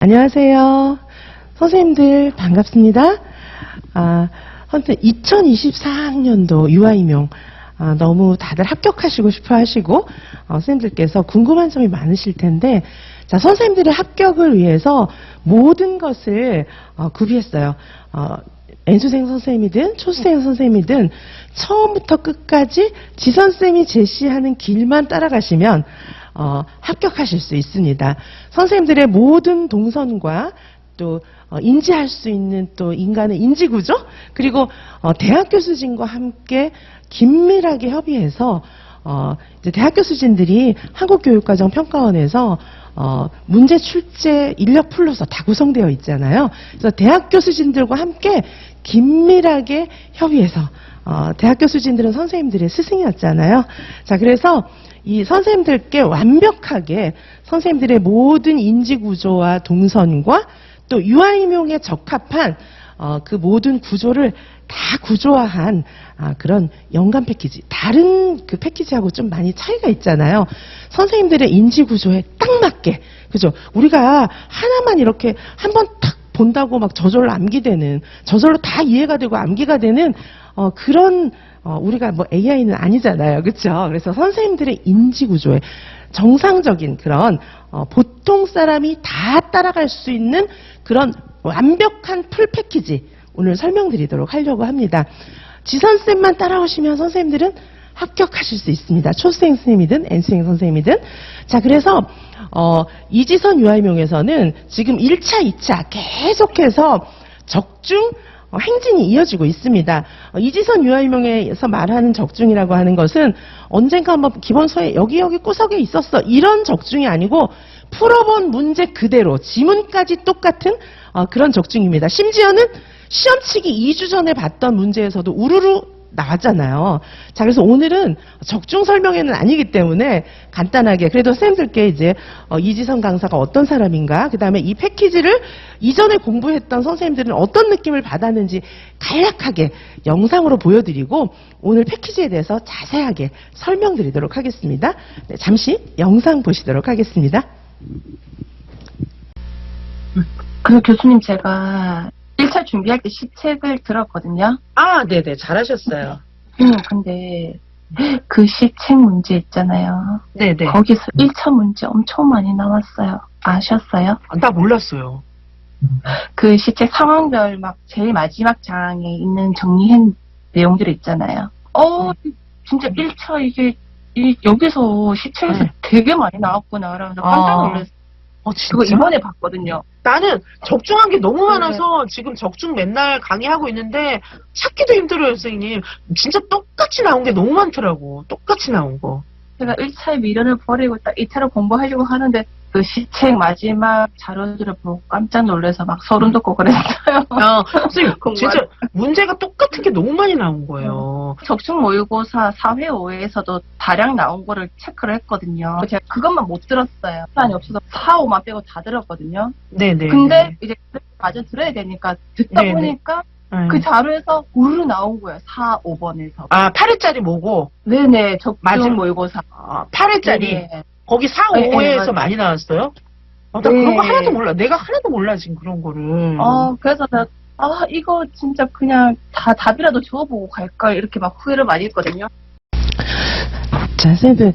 안녕하세요. 선생님들 반갑습니다. 아무튼 2024학년도 유아임용 너무 다들 합격하시고 싶어 하시고 선생님들께서 궁금한 점이 많으실 텐데 자, 선생님들의 합격을 위해서 모든 것을 구비했어요. N수생 선생님이든 초수생 선생님이든 처음부터 끝까지 지선생님이 제시하는 길만 따라가시면 합격하실 수 있습니다. 선생님들의 모든 동선과 또 인지할 수 있는 또 인간의 인지구조 그리고 대학교 수진과 함께 긴밀하게 협의해서 이제 대학교 수진들이 한국교육과정평가원에서 문제 출제 인력 풀로서 다 구성되어 있잖아요. 그래서 대학교 수진들과 함께 긴밀하게 협의해서 대학교 수진들은 선생님들의 스승이었잖아요. 자, 그래서 이 선생님들께 완벽하게 선생님들의 모든 인지구조와 동선과 또 유아임용에 적합한 그 모든 구조를 다 구조화한 그런 연간 패키지. 다른 그 패키지하고 좀 많이 차이가 있잖아요. 선생님들의 인지구조에 딱 맞게. 그죠? 우리가 하나만 이렇게 한번 탁 본다고 막 저절로 암기되는, 저절로 다 이해가 되고 암기가 되는 그런 우리가 뭐 AI는 아니잖아요. 그렇죠? 그래서 선생님들의 인지구조에 정상적인 그런 보통 사람이 다 따라갈 수 있는 그런 완벽한 풀 패키지 오늘 설명드리도록 하려고 합니다. 지선쌤만 따라오시면 선생님들은 합격하실 수 있습니다. 초수생 선생님이든 N수생 선생님이든. 자, 그래서 이지선 유아임용에서는 지금 1차, 2차 계속해서 적중 행진이 이어지고 있습니다. 이지선 유아임용에서 말하는 적중이라고 하는 것은 언젠가 한번 기본서에 여기 구석에 있었어 이런 적중이 아니고 풀어본 문제 그대로 지문까지 똑같은 그런 적중입니다. 심지어는 시험치기 2주 전에 봤던 문제에서도 우르르 나왔잖아요. 자, 그래서 오늘은 적중 설명회는 아니기 때문에 간단하게 그래도 선생님들께 이제 이지선 강사가 어떤 사람인가, 그 다음에 이 패키지를 이전에 공부했던 선생님들은 어떤 느낌을 받았는지 간략하게 영상으로 보여드리고 오늘 패키지에 대해서 자세하게 설명드리도록 하겠습니다. 네, 잠시 영상 보시도록 하겠습니다. 그 교수님, 제가 1차 준비할 때 시책을 들었거든요. 네네. 잘하셨어요. 근데 그 시책 문제 있잖아요. 네네. 거기서 1차 문제 엄청 많이 나왔어요. 아셨어요? 나 몰랐어요. 그 시책 상황별 막 제일 마지막 장에 있는 정리한 내용들이 있잖아요. 진짜 1차 이게 여기서 시책에서 되게 많이 나왔구나. 그러면서 깜짝 놀랐어요. 진짜? 그거 이번에 봤거든요. 나는 적중한 게 너무 많아서 지금 적중 맨날 강의하고 있는데 찾기도 힘들어요, 선생님. 진짜 똑같이 나온 게 너무 많더라고. 똑같이 나온 거. 제가 1차에 미련을 버리고 딱 2차로 공부하려고 하는데 그 시책 마지막 자료들을 보고 깜짝 놀라서 막 소름 돋고 그랬어요. 선생님, 진짜 문제가 똑같은 게 너무 많이 나온 거예요. 적중 모의고사 4회 5회에서도 다량 나온 거를 체크를 했거든요. 제가 그것만 못 들었어요. 시간이 없어서 4, 5만 빼고 다 들었거든요. 네네. 근데 이제 마저 들어야 되니까 듣다 네네. 보니까 그 자료에서 우르 나온 거예요. 4, 5번에서. 8회짜리 뭐고? 네네. 적중 맞아. 모의고사. 8회짜리. 네네. 거기 4, 네, 5회에서 맞아요. 많이 나왔어요? 나 네. 그런 거 하나도 몰라. 내가 하나도 몰라, 지금 그런 거를. 그래서 나, 이거 진짜 그냥 다 답이라도 적어보고 갈걸 이렇게 막 후회를 많이 했거든요. 자, 선생님들,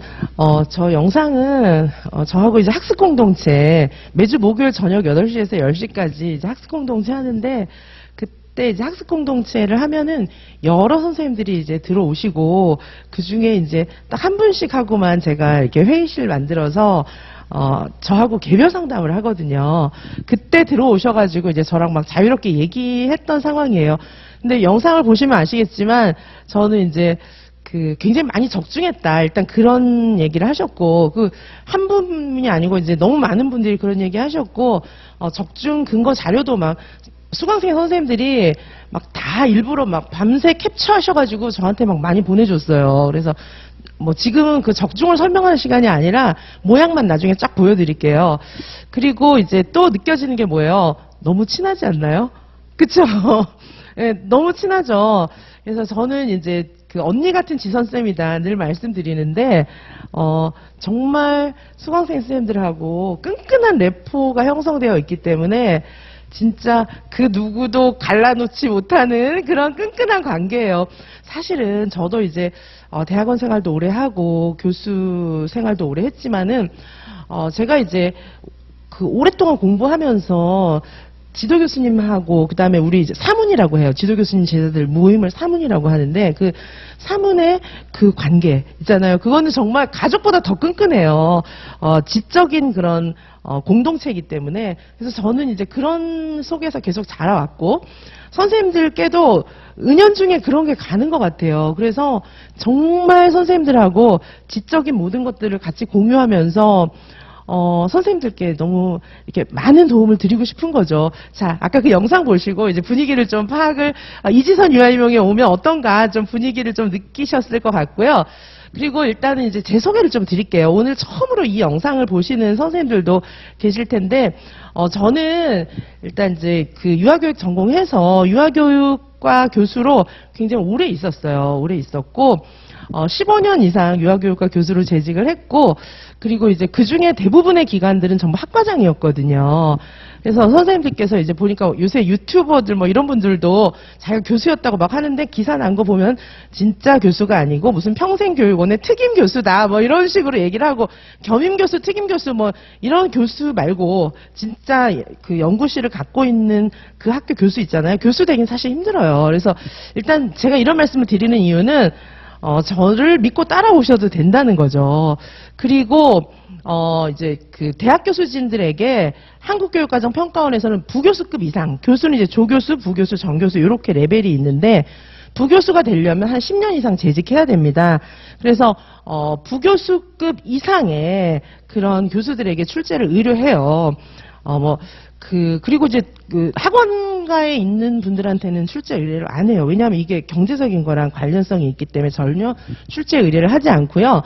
저 영상은, 저하고 이제 학습공동체, 매주 목요일 저녁 8시에서 10시까지 이제 학습공동체 하는데, 그때 이제 학습공동체를 하면은 여러 선생님들이 이제 들어오시고, 그 중에 이제 딱 한 분씩 하고만 제가 이렇게 회의실 만들어서, 저하고 개별 상담을 하거든요. 그때 들어오셔가지고 이제 저랑 막 자유롭게 얘기했던 상황이에요. 근데 영상을 보시면 아시겠지만, 저는 이제 굉장히 많이 적중했다. 일단 그런 얘기를 하셨고, 한 분이 아니고 이제 너무 많은 분들이 그런 얘기 하셨고, 적중 근거 자료도 막 수강생 선생님들이 막 다 일부러 막 밤새 캡처하셔가지고 저한테 막 많이 보내줬어요. 그래서 뭐 지금은 그 적중을 설명하는 시간이 아니라 모양만 나중에 쫙 보여드릴게요. 그리고 이제 또 느껴지는 게 뭐예요? 너무 친하지 않나요? 그쵸? 네, 너무 친하죠. 그래서 저는 이제 그 언니 같은 지선쌤이다 늘 말씀드리는데, 정말 수강생 쌤들하고 끈끈한 래포가 형성되어 있기 때문에 진짜 그 누구도 갈라놓지 못하는 그런 끈끈한 관계예요. 사실은 저도 이제 대학원 생활도 오래 하고 교수 생활도 오래 했지만은 제가 이제 그 오랫동안 공부하면서 지도 교수님하고 그다음에 우리 이제 사문이라고 해요. 지도 교수님 제자들 모임을 사문이라고 하는데 그 사문의 그 관계 있잖아요. 그거는 정말 가족보다 더 끈끈해요. 지적인 그런 공동체이기 때문에 그래서 저는 이제 그런 속에서 계속 자라왔고 선생님들께도 은연중에 그런 게 가는 것 같아요. 그래서 정말 선생님들하고 지적인 모든 것들을 같이 공유하면서 선생님들께 너무 이렇게 많은 도움을 드리고 싶은 거죠. 자, 아까 그 영상 보시고 이제 분위기를 좀 파악을, 이지선 유아임용에 오면 어떤가 좀 분위기를 좀 느끼셨을 것 같고요. 그리고 일단은 이제 제 소개를 좀 드릴게요. 오늘 처음으로 이 영상을 보시는 선생님들도 계실 텐데, 저는 일단 이제 그 유아교육 전공해서 유아교육과 교수로 굉장히 오래 있었어요. 오래 있었고, 15년 이상 유아교육과 교수로 재직을 했고, 그리고 이제 그 중에 대부분의 기간들은 전부 학과장이었거든요. 그래서 선생님들께서 이제 보니까 요새 유튜버들 뭐 이런 분들도 자기가 교수였다고 막 하는데 기사 난 거 보면 진짜 교수가 아니고 무슨 평생교육원의 특임 교수다 뭐 이런 식으로 얘기를 하고 겸임 교수, 특임 교수 뭐 이런 교수 말고 진짜 그 연구실을 갖고 있는 그 학교 교수 있잖아요. 교수 되긴 사실 힘들어요. 그래서 일단 제가 이런 말씀을 드리는 이유는 저를 믿고 따라오셔도 된다는 거죠. 그리고, 이제 그 대학 교수진들에게 한국교육과정평가원에서는 부교수급 이상, 교수는 이제 조교수, 부교수, 정교수, 이렇게 레벨이 있는데, 부교수가 되려면 한 10년 이상 재직해야 됩니다. 그래서, 부교수급 이상의 그런 교수들에게 출제를 의뢰해요. 그리고 이제 그 학원가에 있는 분들한테는 출제 의뢰를 안 해요. 왜냐하면 이게 경제적인 거랑 관련성이 있기 때문에 전혀 출제 의뢰를 하지 않고요.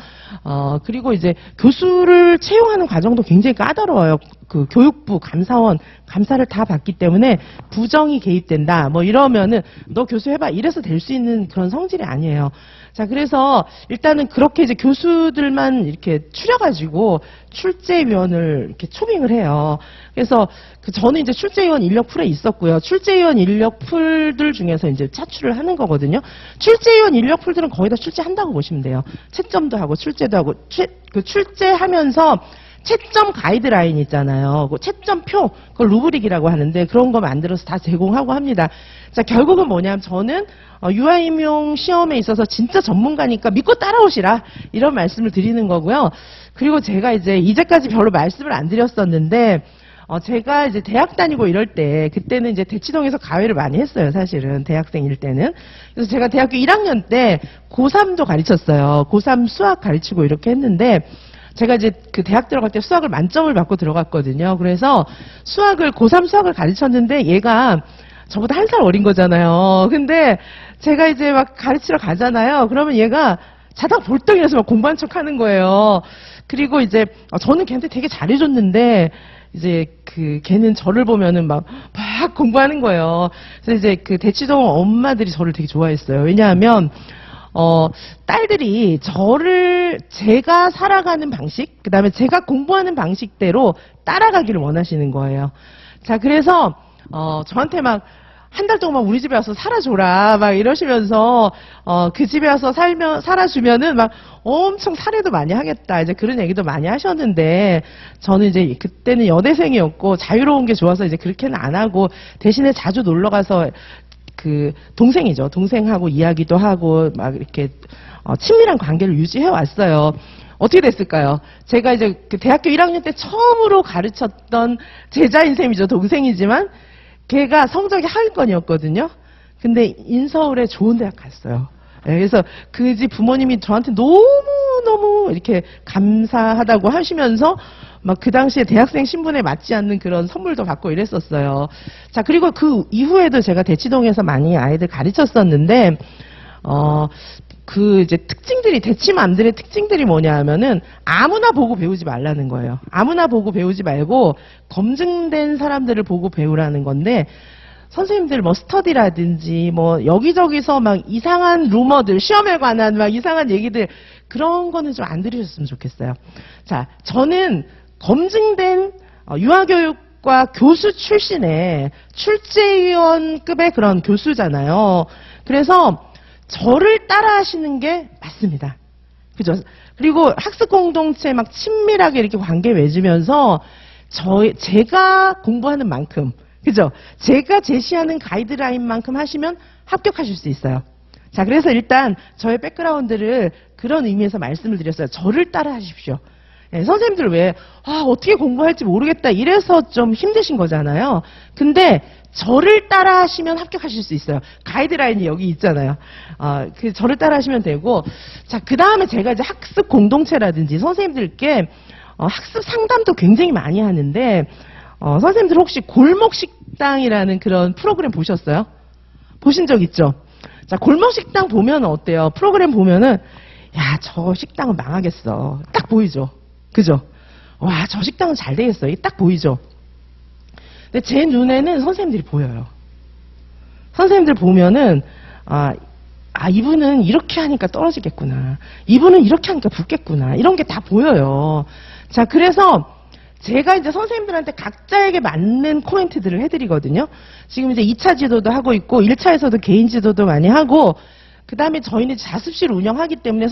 그리고 이제 교수를 채용하는 과정도 굉장히 까다로워요. 그 교육부, 감사원, 감사를 다 받기 때문에 부정이 개입된다. 뭐 이러면은 너 교수 해봐. 이래서 될 수 있는 그런 성질이 아니에요. 자, 그래서 일단은 그렇게 이제 교수들만 이렇게 추려가지고 출제위원을 이렇게 초빙을 해요. 그래서 저는 이제 출제위원 인력풀에 있었고요. 출제위원 인력풀들 중에서 이제 차출을 하는 거거든요. 출제위원 인력풀들은 거의 다 출제한다고 보시면 돼요. 채점도 하고 출제도 하고 출제하면서 채점 가이드라인 있잖아요. 그 채점표, 그걸 루브릭이라고 하는데 그런 거 만들어서 다 제공하고 합니다. 자, 결국은 뭐냐면 저는 유아임용 시험에 있어서 진짜 전문가니까 믿고 따라오시라 이런 말씀을 드리는 거고요. 그리고 제가 이제까지 별로 말씀을 안 드렸었는데 제가 이제 대학 다니고 이럴 때 그때는 이제 대치동에서 가회를 많이 했어요. 사실은 대학생일 때는. 그래서 제가 대학교 1학년 때 고3도 가르쳤어요. 고3 수학 가르치고 이렇게 했는데 제가 이제 그 대학 들어갈 때 수학을 만점을 받고 들어갔거든요. 그래서 고3 수학을 가르쳤는데 얘가 저보다 한 살 어린 거잖아요. 근데 제가 이제 막 가르치러 가잖아요. 그러면 얘가 자다가 벌떡 일어나서 막 공부한 척 하는 거예요. 그리고 이제 저는 걔한테 되게 잘해줬는데 이제 걔는 저를 보면은 막 공부하는 거예요. 그래서 이제 그 대치동 엄마들이 저를 되게 좋아했어요. 왜냐하면 딸들이 제가 살아가는 방식, 그 다음에 제가 공부하는 방식대로 따라가기를 원하시는 거예요. 자, 그래서, 저한테 막, 한 달 동안 우리 집에 와서 살아줘라, 막 이러시면서, 그 집에 와서 살아주면은 막 엄청 살해도 많이 하겠다, 이제 그런 얘기도 많이 하셨는데, 저는 이제 그때는 여대생이었고, 자유로운 게 좋아서 이제 그렇게는 안 하고, 대신에 자주 놀러 가서, 동생이죠. 동생하고 이야기도 하고, 막 이렇게, 친밀한 관계를 유지해 왔어요. 어떻게 됐을까요? 제가 이제 그 대학교 1학년 때 처음으로 가르쳤던 제자인 셈이죠. 동생이지만, 걔가 성적이 하위권이었거든요. 근데 인서울에 좋은 대학 갔어요. 그래서 그 집 부모님이 저한테 너무너무 이렇게 감사하다고 하시면서 막 그 당시에 대학생 신분에 맞지 않는 그런 선물도 받고 이랬었어요. 자, 그리고 그 이후에도 제가 대치동에서 많이 아이들 가르쳤었는데, 이제 대치맘들의 특징들이 뭐냐 하면은 아무나 보고 배우지 말라는 거예요. 아무나 보고 배우지 말고 검증된 사람들을 보고 배우라는 건데, 선생님들 뭐 스터디라든지 뭐 여기저기서 막 이상한 루머들, 시험에 관한 막 이상한 얘기들 그런 거는 좀 안 들으셨으면 좋겠어요. 자, 저는 검증된 유아교육과 교수 출신의 출제위원급의 그런 교수잖아요. 그래서 저를 따라 하시는 게 맞습니다. 그죠? 그리고 학습 공동체 막 친밀하게 이렇게 관계 맺으면서 제가 공부하는 만큼, 그죠? 제가 제시하는 가이드라인만큼 하시면 합격하실 수 있어요. 자, 그래서 일단 저의 백그라운드를 그런 의미에서 말씀을 드렸어요. 저를 따라 하십시오. 네, 선생님들 왜, 어떻게 공부할지 모르겠다 이래서 좀 힘드신 거잖아요. 근데 저를 따라 하시면 합격하실 수 있어요. 가이드라인이 여기 있잖아요. 저를 따라 하시면 되고, 자, 그 다음에 제가 이제 학습 공동체라든지 선생님들께 학습 상담도 굉장히 많이 하는데, 선생님들 혹시 골목식당이라는 그런 프로그램 보셨어요? 보신 적 있죠? 자, 골목식당 보면 어때요? 프로그램 보면은, 야, 저 식당은 망하겠어. 딱 보이죠? 그죠? 와, 저 식당은 잘 되겠어. 이게 딱 보이죠? 근데 제 눈에는 선생님들이 보여요. 선생님들 보면은, 이분은 이렇게 하니까 떨어지겠구나. 이분은 이렇게 하니까 붙겠구나. 이런 게 다 보여요. 자, 그래서 제가 이제 선생님들한테 각자에게 맞는 코멘트들을 해드리거든요. 지금 이제 2차 지도도 하고 있고, 1차에서도 개인 지도도 많이 하고, 그 다음에 저희는 자습실을 운영하기 때문에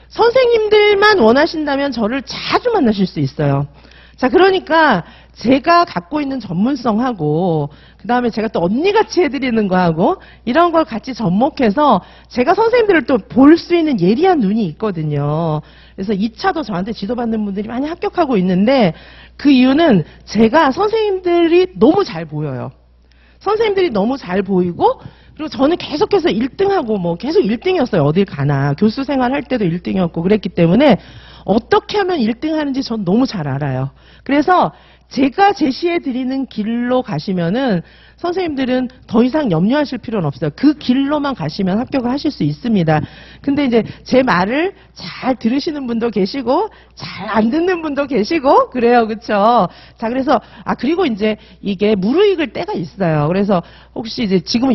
선생님들만 원하신다면 저를 자주 만나실 수 있어요. 자, 그러니까 제가 갖고 있는 전문성하고 그 다음에 제가 또 언니같이 해드리는 거하고 이런 걸 같이 접목해서 제가 선생님들을 또 볼 수 있는 예리한 눈이 있거든요. 그래서 2차도 저한테 지도받는 분들이 많이 합격하고 있는데 그 이유는 제가 선생님들이 너무 잘 보여요. 선생님들이 너무 잘 보이고 그리고 저는 계속해서 1등하고 뭐 계속 1등이었어요. 어딜 가나. 교수 생활 할 때도 1등이었고 그랬기 때문에 어떻게 하면 1등 하는지 전 너무 잘 알아요. 그래서 제가 제시해 드리는 길로 가시면은 선생님들은 더 이상 염려하실 필요는 없어요. 그 길로만 가시면 합격을 하실 수 있습니다. 근데 이제 제 말을 잘 들으시는 분도 계시고 잘 안 듣는 분도 계시고 그래요. 그렇죠? 자, 그래서 그리고 이제 이게 무르익을 때가 있어요. 그래서 혹시 이제 지금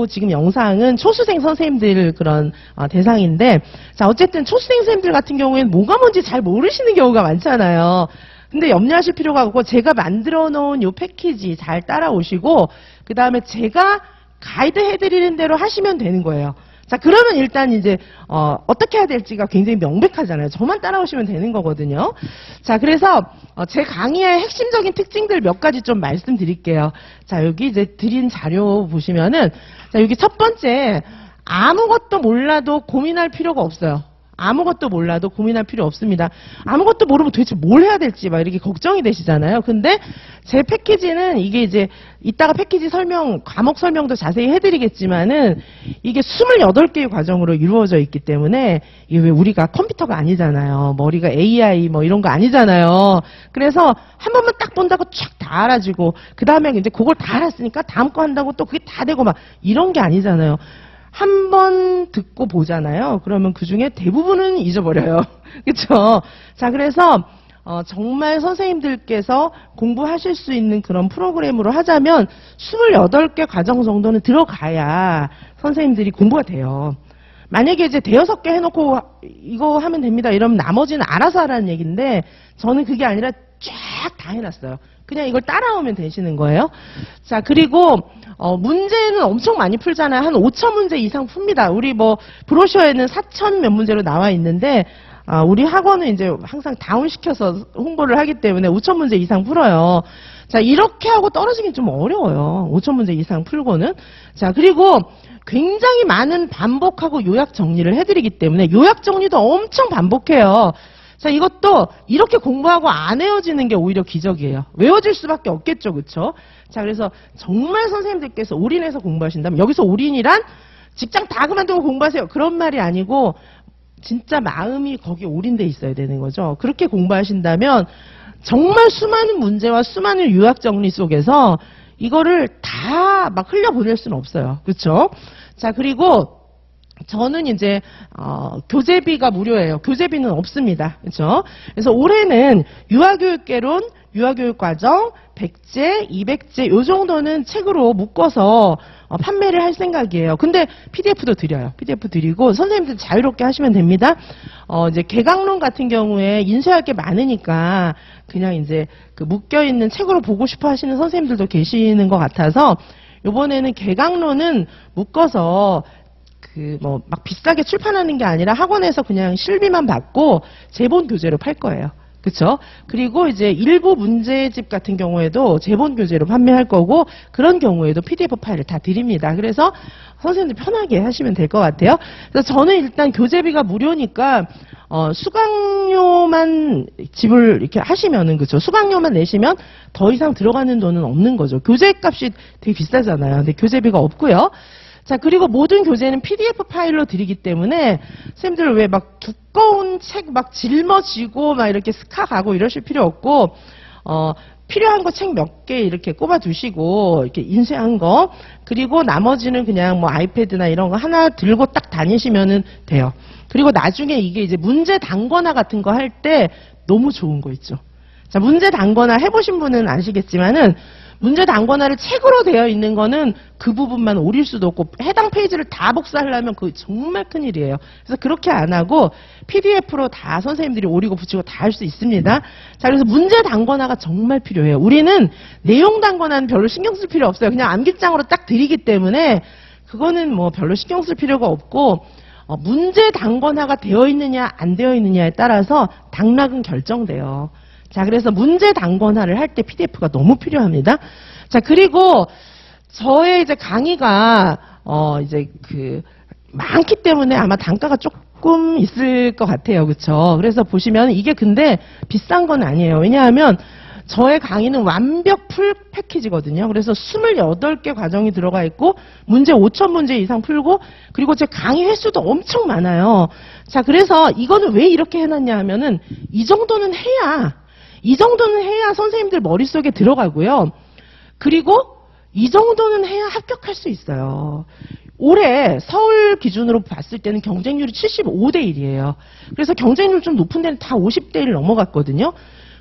지금 영상은 초수생 선생님들 그런 대상인데 자, 어쨌든 초수생 선생님들 같은 경우에는 뭐가 뭔지 잘 모르시는 경우가 많잖아요. 근데 염려하실 필요가 없고 제가 만들어 놓은 요 패키지 잘 따라오시고 그 다음에 제가 가이드 해드리는 대로 하시면 되는 거예요. 자, 그러면 일단 이제 어떻게 해야 될지가 굉장히 명백하잖아요. 저만 따라오시면 되는 거거든요. 자, 그래서 제 강의의 핵심적인 특징들 몇 가지 좀 말씀드릴게요. 자, 여기 이제 드린 자료 보시면은 자, 여기 첫 번째 아무것도 몰라도 고민할 필요가 없어요. 아무것도 몰라도 고민할 필요 없습니다. 아무것도 모르면 도대체 뭘 해야 될지 막 이렇게 걱정이 되시잖아요. 근데 제 패키지는 이게 이제 이따가 패키지 설명, 과목 설명도 자세히 해드리겠지만은 이게 28개의 과정으로 이루어져 있기 때문에 이게 왜 우리가 컴퓨터가 아니잖아요. 머리가 AI 뭐 이런 거 아니잖아요. 그래서 한 번만 딱 본다고 쫙 다 알아지고 그 다음에 이제 그걸 다 알았으니까 다음 거 한다고 또 그게 다 되고 막 이런 게 아니잖아요. 한 번 듣고 보잖아요. 그러면 그 중에 대부분은 잊어버려요. 그렇죠? 자, 그래서 정말 선생님들께서 공부하실 수 있는 그런 프로그램으로 하자면 28개 과정 정도는 들어가야 선생님들이 공부가 돼요. 만약에 이제 6개 해놓고 이거 하면 됩니다. 이러면 나머지는 알아서 하라는 얘기인데 저는 그게 아니라 쫙 다 해놨어요. 그냥 이걸 따라오면 되시는 거예요. 자, 그리고 문제는 엄청 많이 풀잖아요. 한 5천 문제 이상 풉니다. 우리 뭐 브로셔에는 4천 몇 문제로 나와 있는데 우리 학원은 이제 항상 다운시켜서 홍보를 하기 때문에 5천 문제 이상 풀어요. 자, 이렇게 하고 떨어지긴 좀 어려워요. 5천 문제 이상 풀고는. 자, 그리고 굉장히 많은 반복하고 요약 정리를 해드리기 때문에 요약 정리도 엄청 반복해요. 자, 이것도 이렇게 공부하고 안 외워지는 게 오히려 기적이에요. 외워질 수밖에 없겠죠. 그렇죠? 자, 그래서 정말 선생님들께서 올인해서 공부하신다면 여기서 올인이란 직장 다 그만두고 공부하세요. 그런 말이 아니고 진짜 마음이 거기에 올인돼 있어야 되는 거죠. 그렇게 공부하신다면 정말 수많은 문제와 수많은 요약 정리 속에서 이거를 다 막 흘려보낼 수는 없어요. 그렇죠? 자, 그리고 저는 이제 교재비가 무료예요. 교재비는 없습니다. 그렇죠? 그래서 올해는 유아교육개론 유아교육과정 100제, 200제 요 정도는 책으로 묶어서 판매를 할 생각이에요. 근데 PDF도 드려요. PDF 드리고 선생님들 자유롭게 하시면 됩니다. 이제 개강론 같은 경우에 인쇄할 게 많으니까 그냥 이제 그 묶여있는 책으로 보고 싶어 하시는 선생님들도 계시는 것 같아서 요번에는 개강론은 묶어서 막 비싸게 출판하는 게 아니라 학원에서 그냥 실비만 받고 제본 교재로 팔 거예요. 그쵸? 그리고 이제 일부 문제집 같은 경우에도 제본 교재로 판매할 거고 그런 경우에도 PDF 파일을 다 드립니다. 그래서 선생님들 편하게 하시면 될 것 같아요. 그래서 저는 일단 교재비가 무료니까 수강료만 이렇게 하시면은 그쵸? 수강료만 내시면 더 이상 들어가는 돈은 없는 거죠. 교재 값이 되게 비싸잖아요. 근데 교재비가 없고요. 자, 그리고 모든 교재는 PDF 파일로 드리기 때문에, 쌤들 왜 막 두꺼운 책 막 짊어지고 막 이렇게 스카 가고 이러실 필요 없고, 필요한 거 책 몇 개 이렇게 꼽아 두시고, 이렇게 인쇄한 거, 그리고 나머지는 그냥 뭐 아이패드나 이런 거 하나 들고 딱 다니시면은 돼요. 그리고 나중에 이게 이제 문제 단거나 같은 거 할 때 너무 좋은 거 있죠. 자, 문제 단거나 해보신 분은 아시겠지만은, 문제 단권화를 책으로 되어 있는 거는 그 부분만 오릴 수도 없고 해당 페이지를 다 복사하려면 그거 정말 큰일이에요. 그래서 그렇게 안 하고 PDF로 다 선생님들이 오리고 붙이고 다 할 수 있습니다. 자, 그래서 문제 단권화가 정말 필요해요. 우리는 내용 단권화는 별로 신경 쓸 필요 없어요. 그냥 암기장으로 딱 드리기 때문에 그거는 뭐 별로 신경 쓸 필요가 없고 문제 단권화가 되어 있느냐 안 되어 있느냐에 따라서 당락은 결정돼요. 자, 그래서 문제 단권화를 할 때 PDF가 너무 필요합니다. 자, 그리고 저의 이제 강의가 이제 많기 때문에 아마 단가가 조금 있을 것 같아요. 그렇죠? 그래서 보시면 이게 근데 비싼 건 아니에요. 왜냐하면 저의 강의는 완벽 풀 패키지거든요. 그래서 28개 과정이 들어가 있고 문제 5,000문제 이상 풀고 그리고 제 강의 횟수도 엄청 많아요. 자, 그래서 이거는 왜 이렇게 해놨냐 하면은 이 정도는 해야 선생님들 머릿속에 들어가고요. 그리고 이 정도는 해야 합격할 수 있어요. 올해 서울 기준으로 봤을 때는 경쟁률이 75대 1이에요. 그래서 경쟁률 좀 높은 데는 다 50대 1 넘어갔거든요.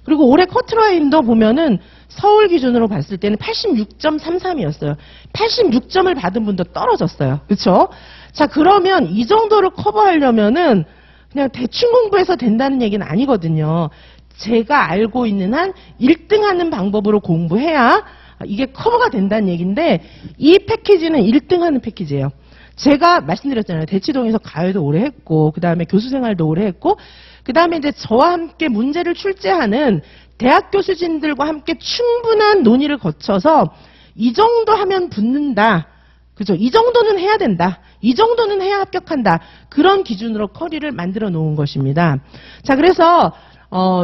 그리고 올해 커트라인도 보면은 서울 기준으로 봤을 때는 86.33이었어요. 86점을 받은 분도 떨어졌어요. 그렇죠? 자, 그러면 이 정도를 커버하려면은 그냥 대충 공부해서 된다는 얘기는 아니거든요. 제가 알고 있는 한 1등 하는 방법으로 공부해야 이게 커버가 된다는 얘기인데 이 패키지는 1등 하는 패키지예요. 제가 말씀드렸잖아요. 대치동에서 가요도 오래 했고 그 다음에 교수 생활도 오래 했고 그 다음에 이제 저와 함께 문제를 출제하는 대학 교수진들과 함께 충분한 논의를 거쳐서 이 정도 하면 붙는다. 그죠? 이 정도는 해야 된다. 이 정도는 해야 합격한다. 그런 기준으로 커리를 만들어 놓은 것입니다. 자, 그래서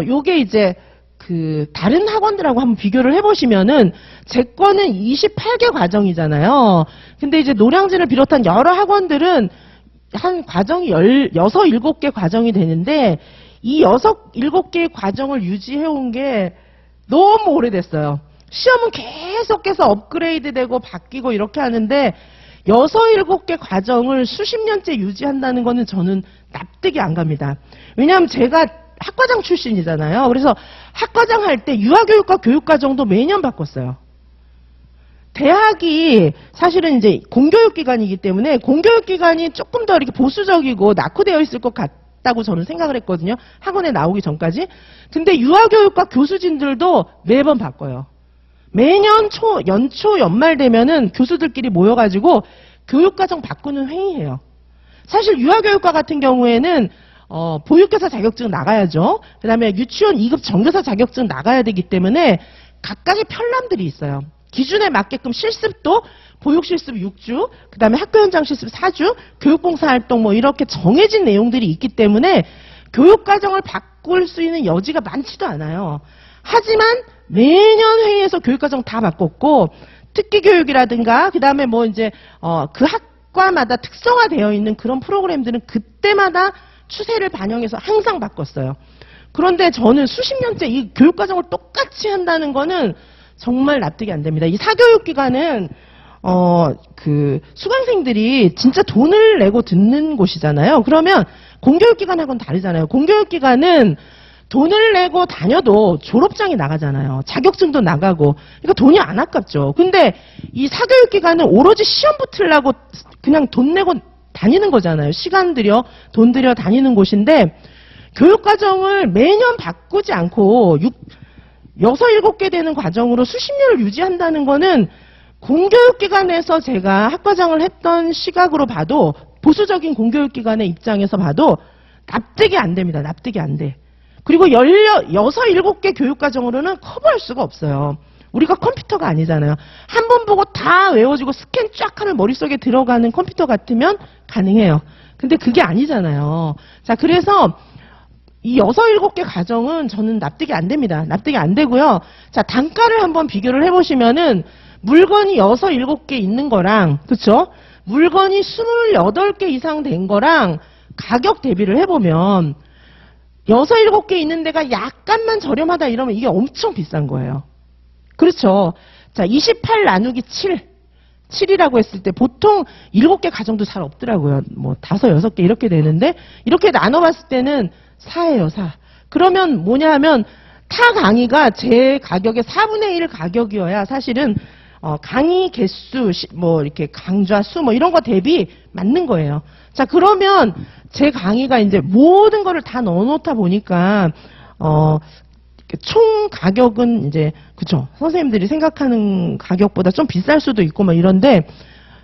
요게 이제 다른 학원들하고 한번 비교를 해보시면은 제 거는 28개 과정이잖아요. 근데 이제 노량진을 비롯한 여러 학원들은 한 과정이 16, 7개 과정이 되는데 이 6, 7개의 과정을 유지해온 게 너무 오래됐어요. 시험은 계속해서 업그레이드되고 바뀌고 이렇게 하는데 6, 7개 과정을 수십 년째 유지한다는 거는 저는 납득이 안 갑니다. 왜냐하면 제가 학과장 출신이잖아요. 그래서 학과장 할 때 유아교육과 교육과정도 매년 바꿨어요. 대학이 사실은 이제 공교육기관이기 때문에 공교육기관이 조금 더 이렇게 보수적이고 낙후되어 있을 것 같다고 저는 생각을 했거든요. 학원에 나오기 전까지. 근데 유아교육과 교수진들도 매번 바꿔요. 매년 연초 연말 되면은 교수들끼리 모여가지고 교육과정 바꾸는 회의해요. 사실 유아교육과 같은 경우에는 보육교사 자격증 나가야죠. 그 다음에 유치원 2급 정교사 자격증 나가야 되기 때문에 각각의 편람들이 있어요. 기준에 맞게끔 실습도 보육실습 6주, 그 다음에 학교 현장 실습 4주, 교육봉사활동 뭐 이렇게 정해진 내용들이 있기 때문에 교육과정을 바꿀 수 있는 여지가 많지도 않아요. 하지만 매년 회의에서 교육과정 다 바꿨고 특기교육이라든가 그 다음에 뭐 이제 그 학과마다 특성화되어 있는 그런 프로그램들은 그때마다 추세를 반영해서 항상 바꿨어요. 그런데 저는 수십 년째 이 교육과정을 똑같이 한다는 거는 정말 납득이 안 됩니다. 이 사교육기관은 수강생들이 진짜 돈을 내고 듣는 곳이잖아요. 그러면 공교육기관하고는 다르잖아요. 공교육기관은 돈을 내고 다녀도 졸업장이 나가잖아요. 자격증도 나가고. 그러니까 돈이 안 아깝죠. 근데 이 사교육 기관은 오로지 시험 붙으려고 그냥 돈 내고 다니는 거잖아요. 시간 들여, 돈 들여 다니는 곳인데 교육 과정을 매년 바꾸지 않고 6, 7개 되는 과정으로 수십 년을 유지한다는 거는 공교육 기관에서 제가 학과장을 했던 시각으로 봐도 보수적인 공교육 기관의 입장에서 봐도 납득이 안 됩니다. 납득이 안 돼. 그리고 7개 교육과정으로는 커버할 수가 없어요. 우리가 컴퓨터가 아니잖아요. 한 번 보고 다 외워지고 스캔 쫙 하면 머릿속에 들어가는 컴퓨터 같으면 가능해요. 근데 그게 아니잖아요. 자, 그래서 이 7개 과정은 저는 납득이 안 됩니다. 납득이 안 되고요. 자, 단가를 한번 비교를 해보시면은 물건이 6, 7개 있는 거랑, 그쵸? 물건이 28개 이상 된 거랑 가격 대비를 해보면 6, 7개 있는 데가 약간만 저렴하다 이러면 이게 엄청 비싼 거예요. 그렇죠. 자, 28 나누기 7. 7이라고 했을 때 보통 7개 가정도 잘 없더라고요. 뭐 5, 6개 이렇게 되는데 이렇게 나눠봤을 때는 4예요, 4. 그러면 뭐냐 하면 타 강의가 제 가격의 4분의 1 가격이어야 사실은 강의 개수, 뭐 이렇게 강좌 수 뭐 이런 거 대비 맞는 거예요. 자, 그러면 제 강의가 이제 모든 거를 다 넣어놓다 보니까 총 가격은 이제 그쵸, 선생님들이 생각하는 가격보다 좀 비쌀 수도 있고 막 이런데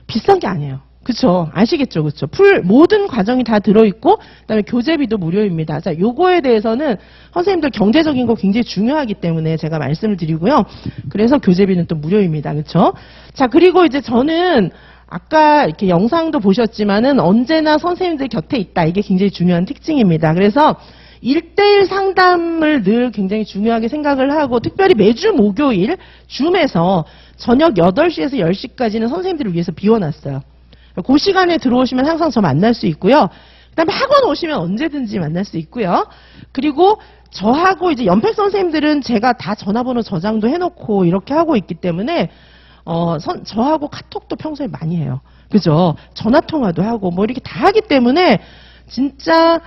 비싼 게 아니에요. 그쵸, 아시겠죠? 그쵸, 모든 과정이 다 들어있고 그다음에 교재비도 무료입니다. 자, 요거에 대해서는 선생님들 경제적인 거 굉장히 중요하기 때문에 제가 말씀을 드리고요. 그래서 교재비는 또 무료입니다. 그쵸? 자, 그리고 이제 저는 아까 이렇게 영상도 보셨지만은 언제나 선생님들 곁에 있다. 이게 굉장히 중요한 특징입니다. 그래서 1대1 상담을 늘 굉장히 중요하게 생각을 하고 특별히 매주 목요일 줌에서 저녁 8시에서 10시까지는 선생님들을 위해서 비워놨어요. 그 시간에 들어오시면 항상 저 만날 수 있고요. 그다음에 학원 오시면 언제든지 만날 수 있고요. 그리고 저하고 이제 연팩 선생님들은 제가 다 전화번호 저장도 해놓고 이렇게 하고 있기 때문에 저하고 카톡도 평소에 많이 해요. 그죠? 전화통화도 하고 뭐 이렇게 다 하기 때문에 진짜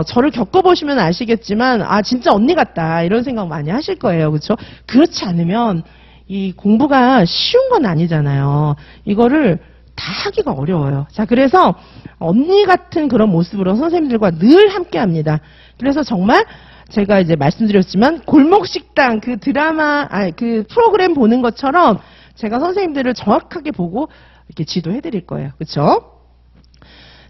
저를 겪어보시면 아시겠지만 아 진짜 언니 같다 이런 생각 많이 하실 거예요. 그렇죠? 그렇지 않으면 이 공부가 쉬운 건 아니잖아요. 이거를 다 하기가 어려워요. 자, 그래서 언니 같은 그런 모습으로 선생님들과 늘 함께 합니다. 그래서 정말 제가 이제 말씀드렸지만 골목식당 그 드라마, 그 프로그램 보는 것처럼 제가 선생님들을 정확하게 보고 이렇게 지도해 드릴 거예요. 그렇죠?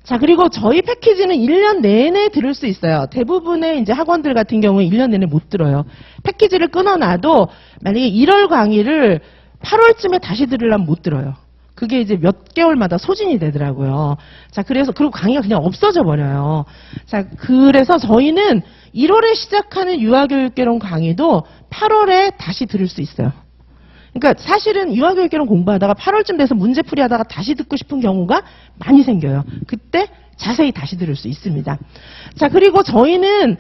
자, 그리고 저희 패키지는 1년 내내 들을 수 있어요. 대부분의 이제 학원들 같은 경우에 1년 내내 못 들어요. 패키지를 끊어놔도 만약에 1월 강의를 8월쯤에 다시 들으려면 못 들어요. 그게 이제 몇 개월마다 소진이 되더라고요. 자, 그래서, 그리고 강의가 그냥 없어져 버려요. 자, 그래서 저희는 1월에 시작하는 유아교육개론 강의도 8월에 다시 들을 수 있어요. 그러니까 사실은 유아교육개론 공부하다가 8월쯤 돼서 문제풀이 하다가 다시 듣고 싶은 경우가 많이 생겨요. 그때 자세히 다시 들을 수 있습니다. 자, 그리고 저희는